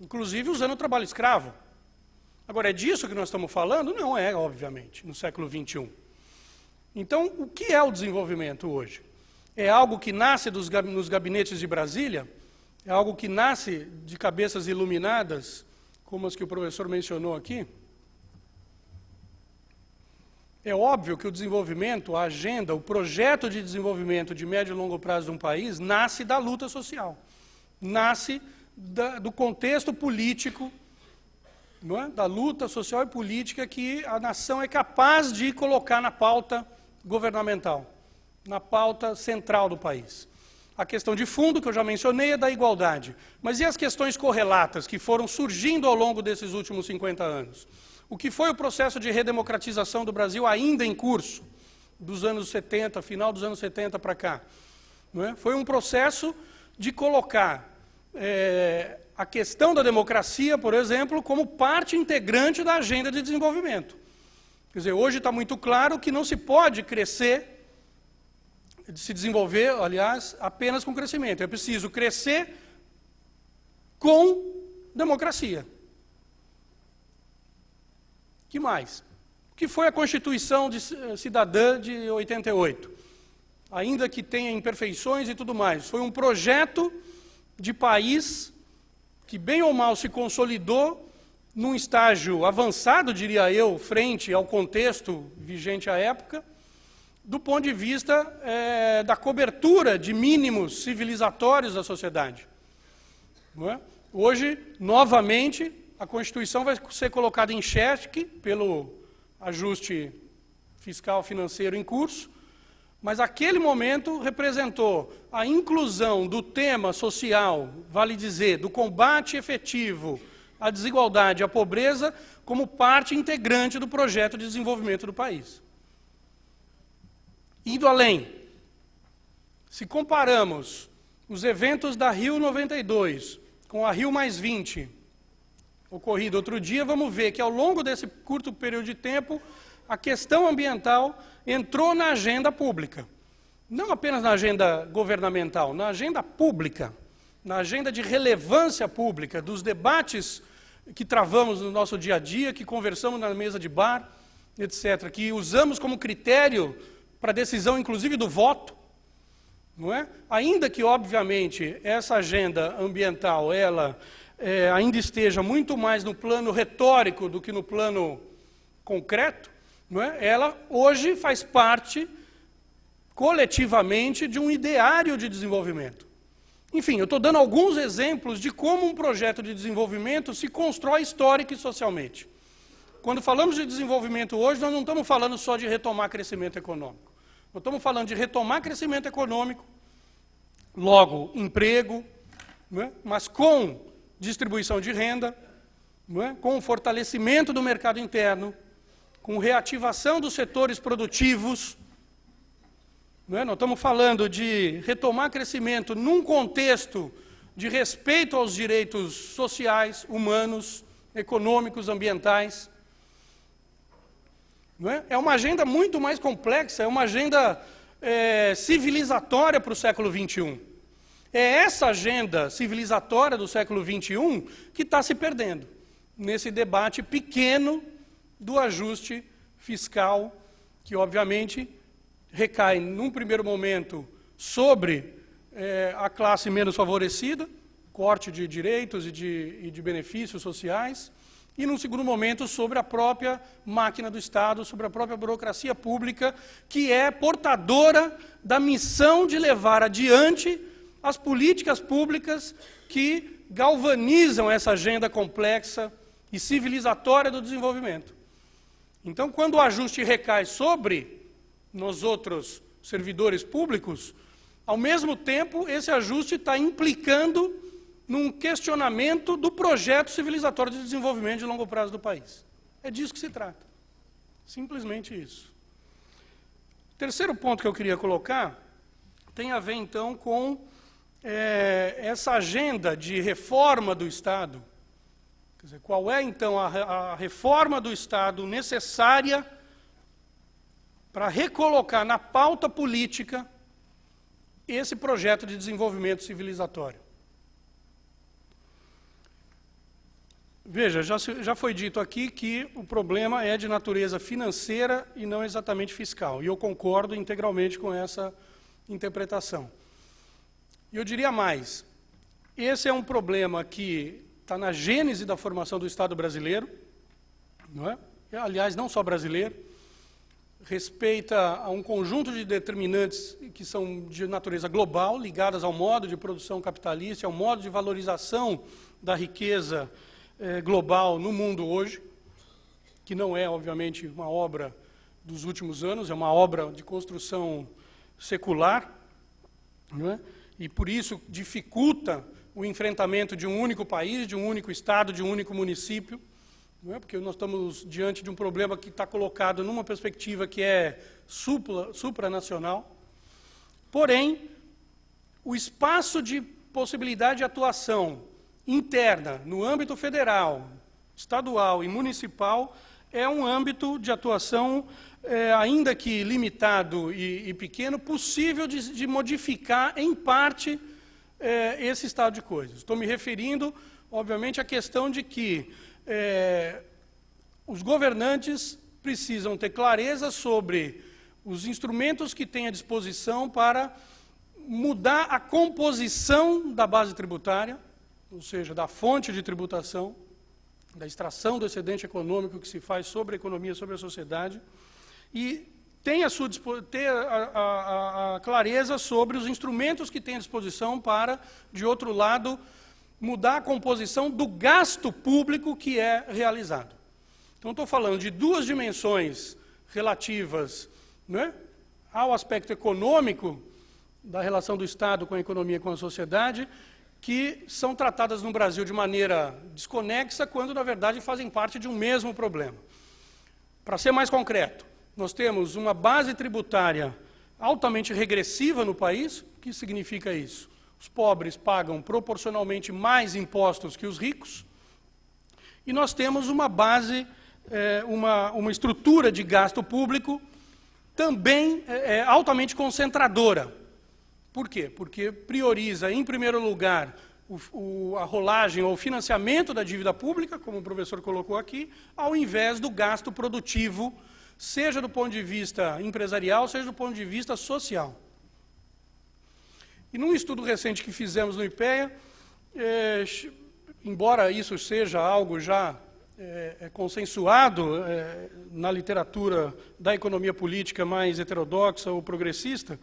inclusive usando o trabalho escravo. Agora, é disso que nós estamos falando? Não é, obviamente, no século XXI. Então, o que é o desenvolvimento hoje? É algo que nasce nos gabinetes de Brasília? É algo que nasce de cabeças iluminadas, como as que o professor mencionou aqui? É óbvio que o desenvolvimento, a agenda, o projeto de desenvolvimento de médio e longo prazo de um país nasce da luta social, nasce do contexto político, não é? Da luta social e política que a nação é capaz de colocar na pauta governamental, na pauta central do país. A questão de fundo, que eu já mencionei, é da igualdade. Mas e as questões correlatas que foram surgindo ao longo desses últimos 50 anos? O que foi o processo de redemocratização do Brasil ainda em curso, dos anos 70, final dos anos 70 para cá? Não é? Foi um processo de colocar a questão da democracia, por exemplo, como parte integrante da agenda de desenvolvimento. Quer dizer, hoje está muito claro que não se pode crescer, se desenvolver, aliás, apenas com crescimento. É preciso crescer com democracia. O que mais? O que foi a Constituição Cidadã de 88? Ainda que tenha imperfeições e tudo mais, foi um projeto de país que, bem ou mal, se consolidou num estágio avançado, diria eu, frente ao contexto vigente à época, do ponto de vista da cobertura de mínimos civilizatórios da sociedade. Não é? Hoje, novamente, a Constituição vai ser colocada em xeque pelo ajuste fiscal financeiro em curso, mas aquele momento representou a inclusão do tema social, vale dizer, do combate efetivo à desigualdade e à pobreza, como parte integrante do projeto de desenvolvimento do país. Indo além, se comparamos os eventos da Rio 92 com a Rio +20, ocorrido outro dia, vamos ver que ao longo desse curto período de tempo, a questão ambiental entrou na agenda pública. Não apenas na agenda governamental, na agenda pública, na agenda de relevância pública, dos debates que travamos no nosso dia a dia, que conversamos na mesa de bar, etc., que usamos como critério para decisão, inclusive, do voto, não é? Ainda que, obviamente, essa agenda ambiental, ela ainda esteja muito mais no plano retórico do que no plano concreto, não é? Ela hoje faz parte, coletivamente, de um ideário de desenvolvimento. Enfim, eu estou dando alguns exemplos de como um projeto de desenvolvimento se constrói histórica e socialmente. Quando falamos de desenvolvimento hoje, nós não estamos falando só de retomar crescimento econômico. Nós estamos falando de retomar crescimento econômico, logo emprego, não é? Mas com distribuição de renda, não é? Com o fortalecimento do mercado interno, com reativação dos setores produtivos. Não é? Nós estamos falando de retomar crescimento num contexto de respeito aos direitos sociais, humanos, econômicos, ambientais. Não é? É uma agenda muito mais complexa, é uma agenda civilizatória para o século XXI. É essa agenda civilizatória do século XXI que está se perdendo nesse debate pequeno do ajuste fiscal, que obviamente recai, num primeiro momento, sobre a classe menos favorecida, corte de direitos e de benefícios sociais, e, num segundo momento, sobre a própria máquina do Estado, sobre a própria burocracia pública, que é portadora da missão de levar adiante as políticas públicas que galvanizam essa agenda complexa e civilizatória do desenvolvimento. Então, quando o ajuste recai sobre nós outros servidores públicos, ao mesmo tempo, esse ajuste está implicando num questionamento do projeto civilizatório de desenvolvimento de longo prazo do país. É disso que se trata. Simplesmente isso. O terceiro ponto que eu queria colocar tem a ver, então, com essa agenda de reforma do Estado. Quer dizer, qual é, então, a reforma do Estado necessária para recolocar na pauta política esse projeto de desenvolvimento civilizatório. Veja, já foi dito aqui que o problema é de natureza financeira e não exatamente fiscal, e eu concordo integralmente com essa interpretação. E eu diria mais, esse é um problema que está na gênese da formação do Estado brasileiro, não é? Aliás, não só brasileiro, respeita a um conjunto de determinantes que são de natureza global, ligadas ao modo de produção capitalista, ao modo de valorização da riqueza global no mundo hoje, que não é, obviamente, uma obra dos últimos anos, é uma obra de construção secular, não é? E por isso dificulta o enfrentamento de um único país, de um único estado, de um único município, não é? Porque nós estamos diante de um problema que está colocado numa perspectiva que é supranacional. Porém, o espaço de possibilidade de atuação interna, no âmbito federal, estadual e municipal, é um âmbito de atuação, ainda que limitado e pequeno, possível de modificar, em parte, esse estado de coisas. Estou me referindo, obviamente, à questão de que os governantes precisam ter clareza sobre os instrumentos que têm à disposição para mudar a composição da base tributária, ou seja, da fonte de tributação, da extração do excedente econômico que se faz sobre a economia, sobre a sociedade, e ter a clareza sobre os instrumentos que tem à disposição para, de outro lado, mudar a composição do gasto público que é realizado. Então, estou falando de duas dimensões relativas, né, ao aspecto econômico da relação do Estado com a economia e com a sociedade, que são tratadas no Brasil de maneira desconexa, quando, na verdade, fazem parte de um mesmo problema. Para ser mais concreto, nós temos uma base tributária altamente regressiva no país. O que significa isso? Os pobres pagam proporcionalmente mais impostos que os ricos, e nós temos uma base, uma estrutura de gasto público também altamente concentradora. Por quê? Porque prioriza, em primeiro lugar, a rolagem ou o financiamento da dívida pública, como o professor colocou aqui, ao invés do gasto produtivo, seja do ponto de vista empresarial, seja do ponto de vista social. E num estudo recente que fizemos no IPEA, embora isso seja algo já consensuado na literatura da economia política mais heterodoxa ou progressista,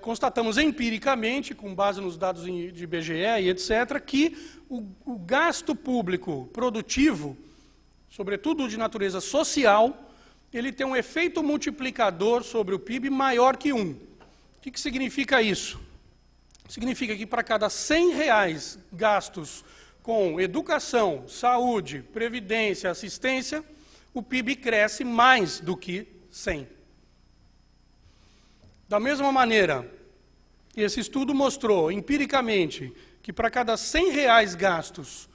constatamos empiricamente, com base nos dados de IBGE e etc., que o gasto público produtivo, sobretudo de natureza social, ele tem um efeito multiplicador sobre o PIB maior que 1. O que significa isso? Significa que para cada R$100 gastos com educação, saúde, previdência, assistência, o PIB cresce mais do que 100. Da mesma maneira, esse estudo mostrou empiricamente que para cada R$100 gastos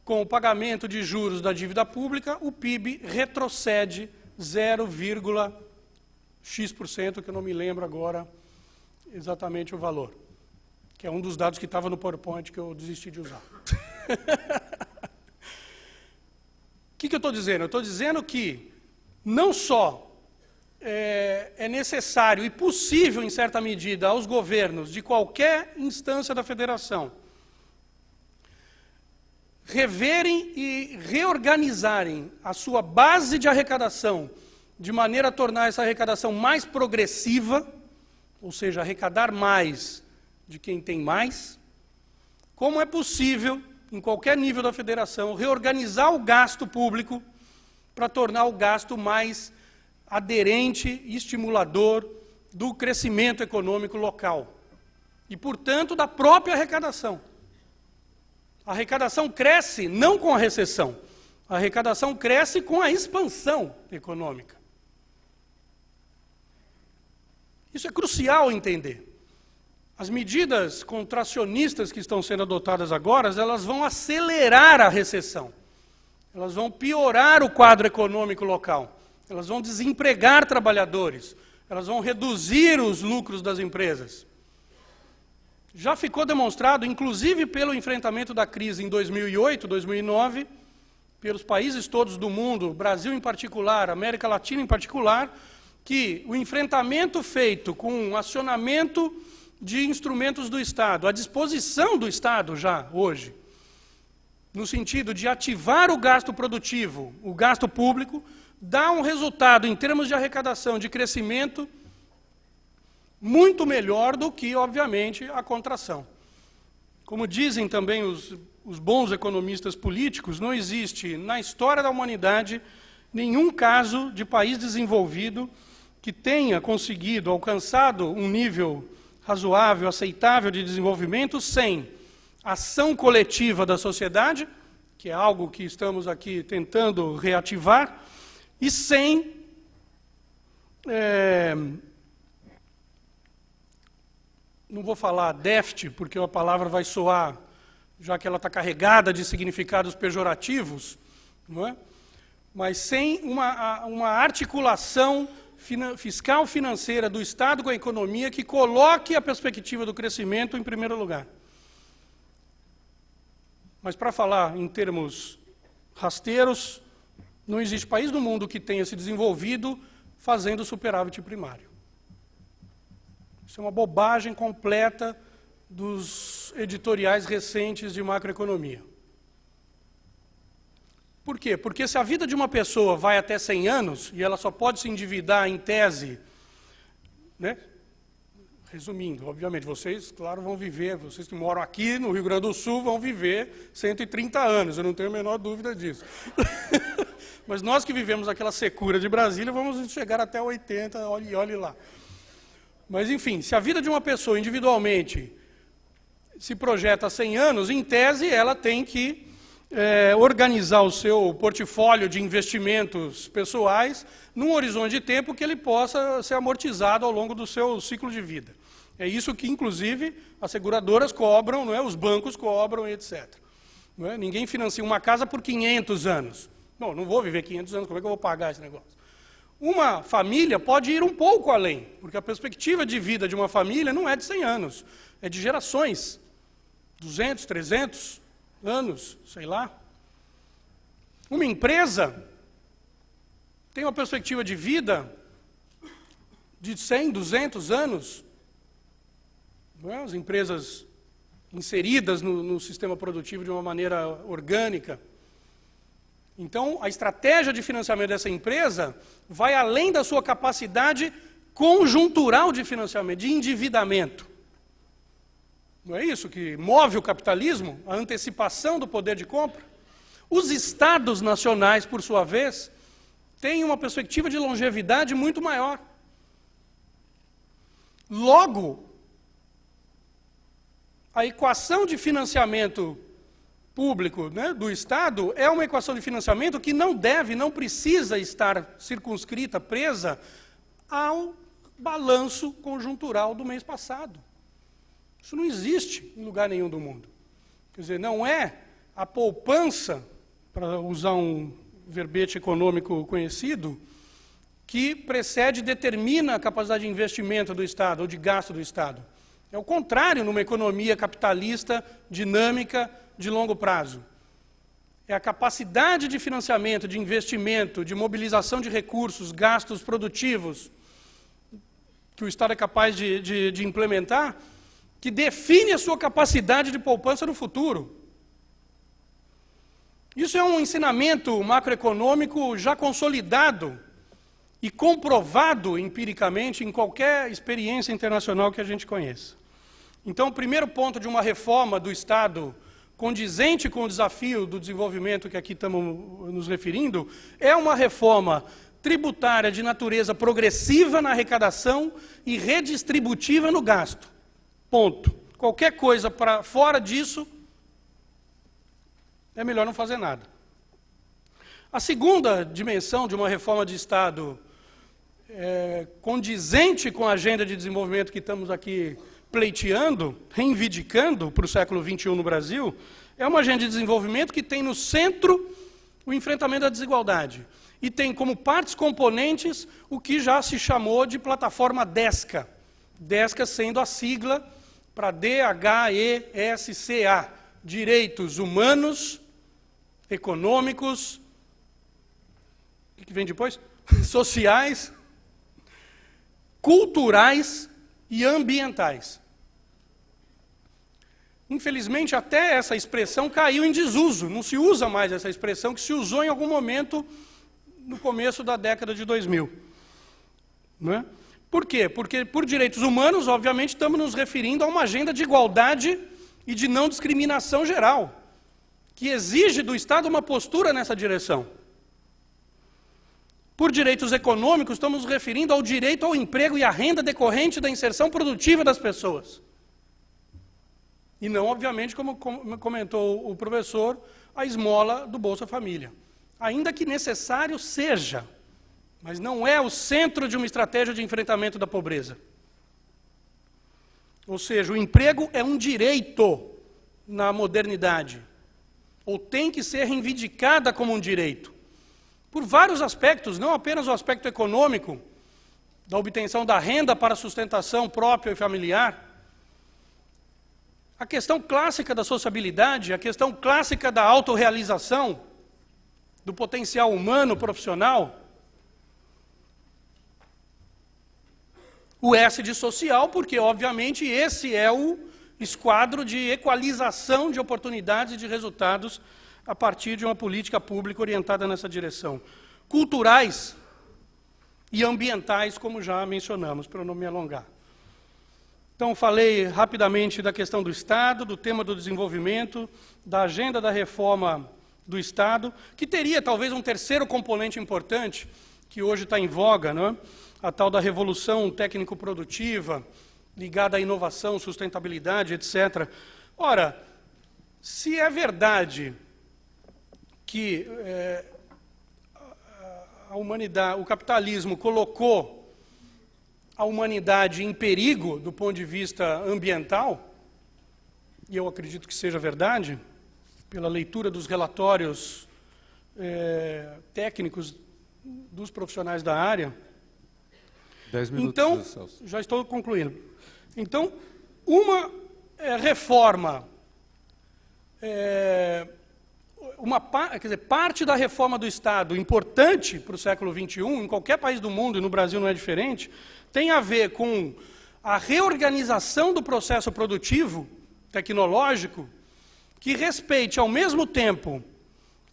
com o pagamento de juros da dívida pública, o PIB retrocede 0,x%, que eu não me lembro agora exatamente o valor, que é um dos dados que estava no PowerPoint que eu desisti de usar. O que eu estou dizendo? Eu estou dizendo que não só é necessário e possível, em certa medida, aos governos de qualquer instância da federação reverem e reorganizarem a sua base de arrecadação de maneira a tornar essa arrecadação mais progressiva, ou seja, arrecadar mais de quem tem mais, como é possível, em qualquer nível da federação, reorganizar o gasto público para tornar o gasto mais aderente e estimulador do crescimento econômico local e, portanto, da própria arrecadação. A arrecadação cresce não com a recessão. A arrecadação cresce com a expansão econômica. Isso é crucial entender. As medidas contracionistas que estão sendo adotadas agora, elas vão acelerar a recessão. Elas vão piorar o quadro econômico local. Elas vão desempregar trabalhadores. Elas vão reduzir os lucros das empresas. Já ficou demonstrado, inclusive pelo enfrentamento da crise em 2008, 2009, pelos países todos do mundo, Brasil em particular, América Latina em particular, que o enfrentamento feito com o acionamento de instrumentos do Estado, à disposição do Estado já hoje, no sentido de ativar o gasto produtivo, o gasto público, dá um resultado em termos de arrecadação, de crescimento, muito melhor do que, obviamente, a contração. Como dizem também os bons economistas políticos, não existe na história da humanidade nenhum caso de país desenvolvido que tenha conseguido, alcançado um nível razoável, aceitável de desenvolvimento sem ação coletiva da sociedade, que é algo que estamos aqui tentando reativar, e sem não vou falar déficit, porque a palavra vai soar, já que ela está carregada de significados pejorativos, não é? Mas sem uma articulação fiscal financeira do Estado com a economia que coloque a perspectiva do crescimento em primeiro lugar. Mas para falar em termos rasteiros, não existe país do mundo que tenha se desenvolvido fazendo superávit primário. Isso é uma bobagem completa dos editoriais recentes de macroeconomia. Por quê? Porque se a vida de uma pessoa vai até 100 anos, e ela só pode se endividar em tese, né? Resumindo, obviamente, vocês, claro, vão viver, vocês que moram aqui no Rio Grande do Sul, vão viver 130 anos, eu não tenho a menor dúvida disso. Mas nós que vivemos aquela secura de Brasília, vamos chegar até 80, olhe lá. Mas, enfim, se a vida de uma pessoa individualmente se projeta a 100 anos, em tese, ela tem que organizar o seu portfólio de investimentos pessoais num horizonte de tempo que ele possa ser amortizado ao longo do seu ciclo de vida. É isso que, inclusive, as seguradoras cobram, não é? Os bancos cobram, etc. Não é? Ninguém financia uma casa por 500 anos. Não vou viver 500 anos, como é que eu vou pagar esse negócio? Uma família pode ir um pouco além, porque a perspectiva de vida de uma família não é de 100 anos, é de gerações, 200, 300 anos, sei lá. Uma empresa tem uma perspectiva de vida de 100, 200 anos. Não é? As empresas inseridas no sistema produtivo de uma maneira orgânica. Então, a estratégia de financiamento dessa empresa vai além da sua capacidade conjuntural de financiamento, de endividamento. Não é isso que move o capitalismo? A antecipação do poder de compra? Os estados nacionais, por sua vez, têm uma perspectiva de longevidade muito maior. Logo, a equação de financiamento público, né, do Estado é uma equação de financiamento que não precisa estar circunscrita, presa ao balanço conjuntural do mês passado. Isso não existe em lugar nenhum do mundo. Quer dizer, não é a poupança, para usar um verbete econômico conhecido, que precede e determina a capacidade de investimento do Estado, ou de gasto do Estado. É o contrário numa economia capitalista, dinâmica, de longo prazo. É a capacidade de financiamento, de investimento, de mobilização de recursos, gastos produtivos, que o Estado é capaz de implementar, que define a sua capacidade de poupança no futuro. Isso é um ensinamento macroeconômico já consolidado e comprovado empiricamente em qualquer experiência internacional que a gente conheça. Então, o primeiro ponto de uma reforma do Estado condizente com o desafio do desenvolvimento que aqui estamos nos referindo, é uma reforma tributária de natureza progressiva na arrecadação e redistributiva no gasto. Ponto. Qualquer coisa para fora disso, é melhor não fazer nada. A segunda dimensão de uma reforma de Estado condizente com a agenda de desenvolvimento que estamos aqui pleiteando, reivindicando para o século XXI no Brasil, é uma agenda de desenvolvimento que tem no centro o enfrentamento da desigualdade. E tem como partes componentes o que já se chamou de plataforma DESCA. DESCA sendo a sigla para DHESCA, Direitos Humanos, Econômicos, o que vem depois? Sociais, culturais e ambientais. Infelizmente, até essa expressão caiu em desuso. Não se usa mais essa expressão, que se usou em algum momento no começo da década de 2000. Não é? Por quê? Porque, por direitos humanos, obviamente, estamos nos referindo a uma agenda de igualdade e de não discriminação geral, que exige do Estado uma postura nessa direção. Por direitos econômicos, estamos nos referindo ao direito ao emprego e à renda decorrente da inserção produtiva das pessoas. E não, obviamente, como comentou o professor, a esmola do Bolsa Família. Ainda que necessário seja, mas não é o centro de uma estratégia de enfrentamento da pobreza. Ou seja, o emprego é um direito na modernidade, ou tem que ser reivindicada como um direito. Por vários aspectos, não apenas o aspecto econômico, da obtenção da renda para sustentação própria e familiar, a questão clássica da sociabilidade, a questão clássica da autorrealização, do potencial humano, profissional, o S de social, porque, obviamente, esse é o esquadro de equalização de oportunidades e de resultados a partir de uma política pública orientada nessa direção. Culturais e ambientais, como já mencionamos, para não me alongar. Então, falei rapidamente da questão do Estado, do tema do desenvolvimento, da agenda da reforma do Estado, que teria talvez um terceiro componente importante, que hoje está em voga, não é? A tal da revolução técnico-produtiva, ligada à inovação, sustentabilidade, etc. Ora, se é verdade que a humanidade, o capitalismo colocou a humanidade em perigo do ponto de vista ambiental, e eu acredito que seja verdade, pela leitura dos relatórios técnicos dos profissionais da área. 10 minutos, então, Celso. já estou concluindo. Então, uma reforma, quer dizer, parte da reforma do Estado importante para o século XXI, em qualquer país do mundo, e no Brasil não é diferente, tem a ver com a reorganização do processo produtivo, tecnológico, que respeite ao mesmo tempo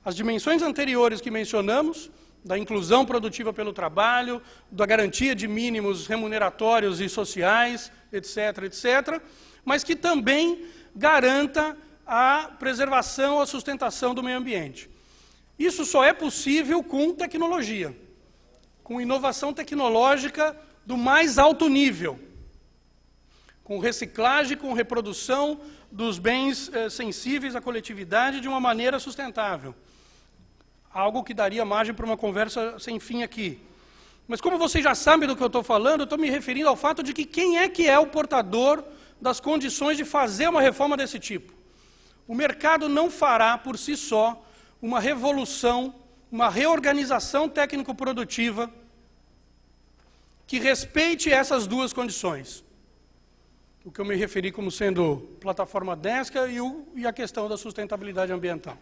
as dimensões anteriores que mencionamos, da inclusão produtiva pelo trabalho, da garantia de mínimos remuneratórios e sociais, etc., etc., mas que também garanta a preservação, a sustentação do meio ambiente. Isso só é possível com tecnologia, com inovação tecnológica do mais alto nível, com reciclagem, com reprodução dos bens sensíveis à coletividade de uma maneira sustentável. Algo que daria margem para uma conversa sem fim aqui. Mas como vocês já sabem do que eu estou falando, eu estou me referindo ao fato de que quem é o portador das condições de fazer uma reforma desse tipo? O mercado não fará por si só uma revolução, uma reorganização técnico-produtiva que respeite essas duas condições. O que eu me referi como sendo plataforma DESCA e a questão da sustentabilidade ambiental.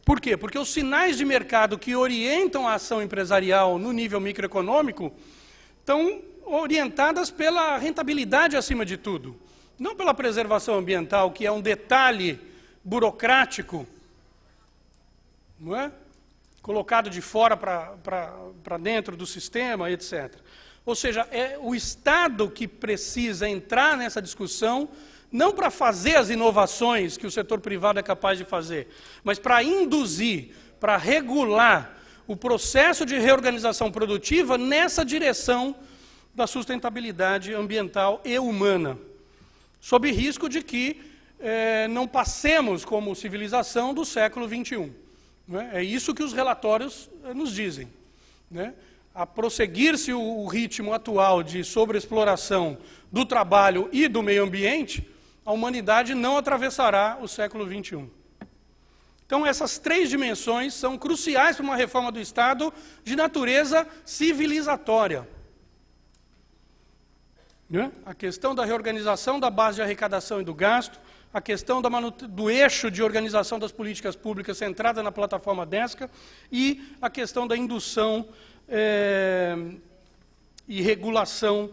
Por quê? Porque os sinais de mercado que orientam a ação empresarial no nível microeconômico estão orientadas pela rentabilidade acima de tudo, não pela preservação ambiental, que é um detalhe burocrático, não é? Colocado de fora para dentro do sistema, etc. Ou seja, é o Estado que precisa entrar nessa discussão, não para fazer as inovações que o setor privado é capaz de fazer, mas para induzir, para regular o processo de reorganização produtiva nessa direção da sustentabilidade ambiental e humana, sob risco de que não passemos como civilização do século XXI. Não é? É isso que os relatórios nos dizem. Né? A prosseguir-se o ritmo atual de sobreexploração do trabalho e do meio ambiente, a humanidade não atravessará o século XXI. Então, essas três dimensões são cruciais para uma reforma do Estado de natureza civilizatória. Né? A questão da reorganização da base de arrecadação e do gasto, a questão do eixo de organização das políticas públicas centrada na plataforma DESCA e a questão da indução e regulação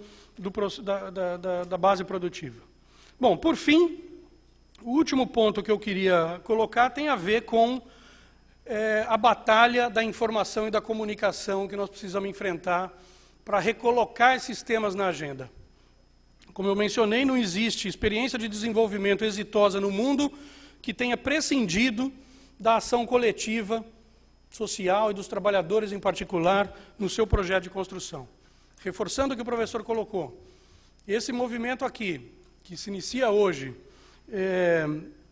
da base produtiva. Bom, por fim, o último ponto que eu queria colocar tem a ver com a batalha da informação e da comunicação que nós precisamos enfrentar para recolocar esses temas na agenda. Como eu mencionei, não existe experiência de desenvolvimento exitosa no mundo que tenha prescindido da ação coletiva, social e dos trabalhadores em particular no seu projeto de construção. Reforçando o que o professor colocou, esse movimento aqui, que se inicia hoje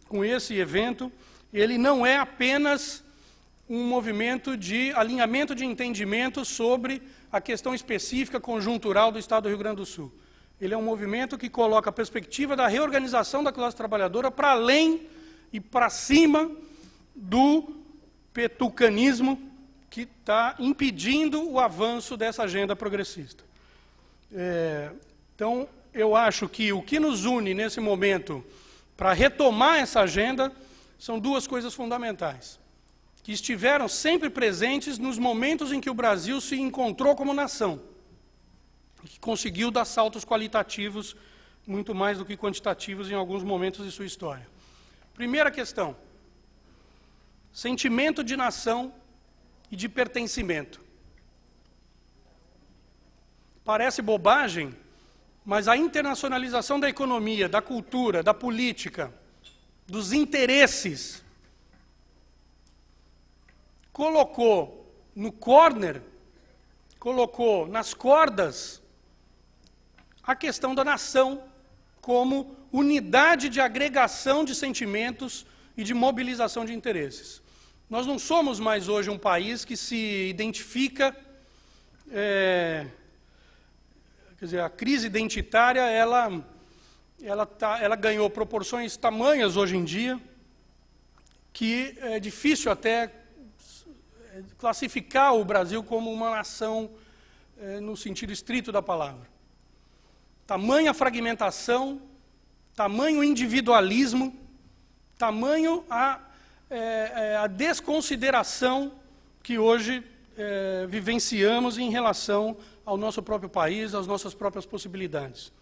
com esse evento, ele não é apenas um movimento de alinhamento de entendimento sobre a questão específica conjuntural do Estado do Rio Grande do Sul. Ele é um movimento que coloca a perspectiva da reorganização da classe trabalhadora para além e para cima do petucanismo que está impedindo o avanço dessa agenda progressista. Então, eu acho que o que nos une nesse momento para retomar essa agenda são duas coisas fundamentais, que estiveram sempre presentes nos momentos em que o Brasil se encontrou como nação, que conseguiu dar saltos qualitativos, muito mais do que quantitativos, em alguns momentos de sua história. Primeira questão, sentimento de nação e de pertencimento. Parece bobagem, mas a internacionalização da economia, da cultura, da política, dos interesses, colocou no corner, colocou nas cordas a questão da nação como unidade de agregação de sentimentos e de mobilização de interesses. Nós não somos mais hoje um país que se identifica, quer dizer, a crise identitária, ela ganhou proporções tamanhas hoje em dia, que é difícil até classificar o Brasil como uma nação no sentido estrito da palavra. Tamanha fragmentação, tamanho individualismo, tamanho a desconsideração que hoje vivenciamos em relação ao nosso próprio país, às nossas próprias possibilidades.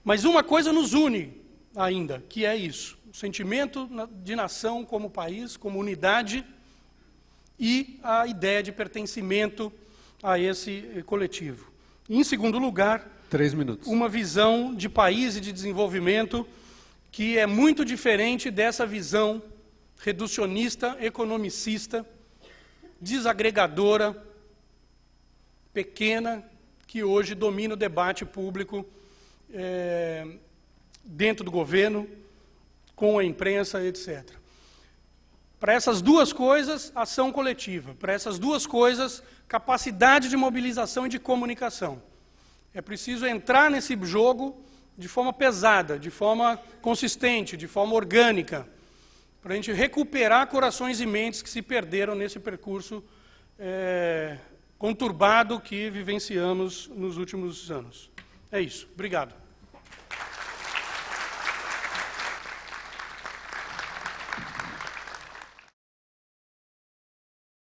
Mas uma coisa nos une ainda, que é isso, o sentimento de nação como país, como unidade, e a ideia de pertencimento a esse coletivo. E, em segundo lugar, 3 minutos. Uma visão de país e de desenvolvimento que é muito diferente dessa visão reducionista, economicista, desagregadora, pequena, que hoje domina o debate público dentro do governo, com a imprensa, etc. Para essas duas coisas, ação coletiva. Para essas duas coisas, capacidade de mobilização e de comunicação. É preciso entrar nesse jogo de forma pesada, de forma consistente, de forma orgânica, para a gente recuperar corações e mentes que se perderam nesse percurso conturbado que vivenciamos nos últimos anos. É isso. Obrigado.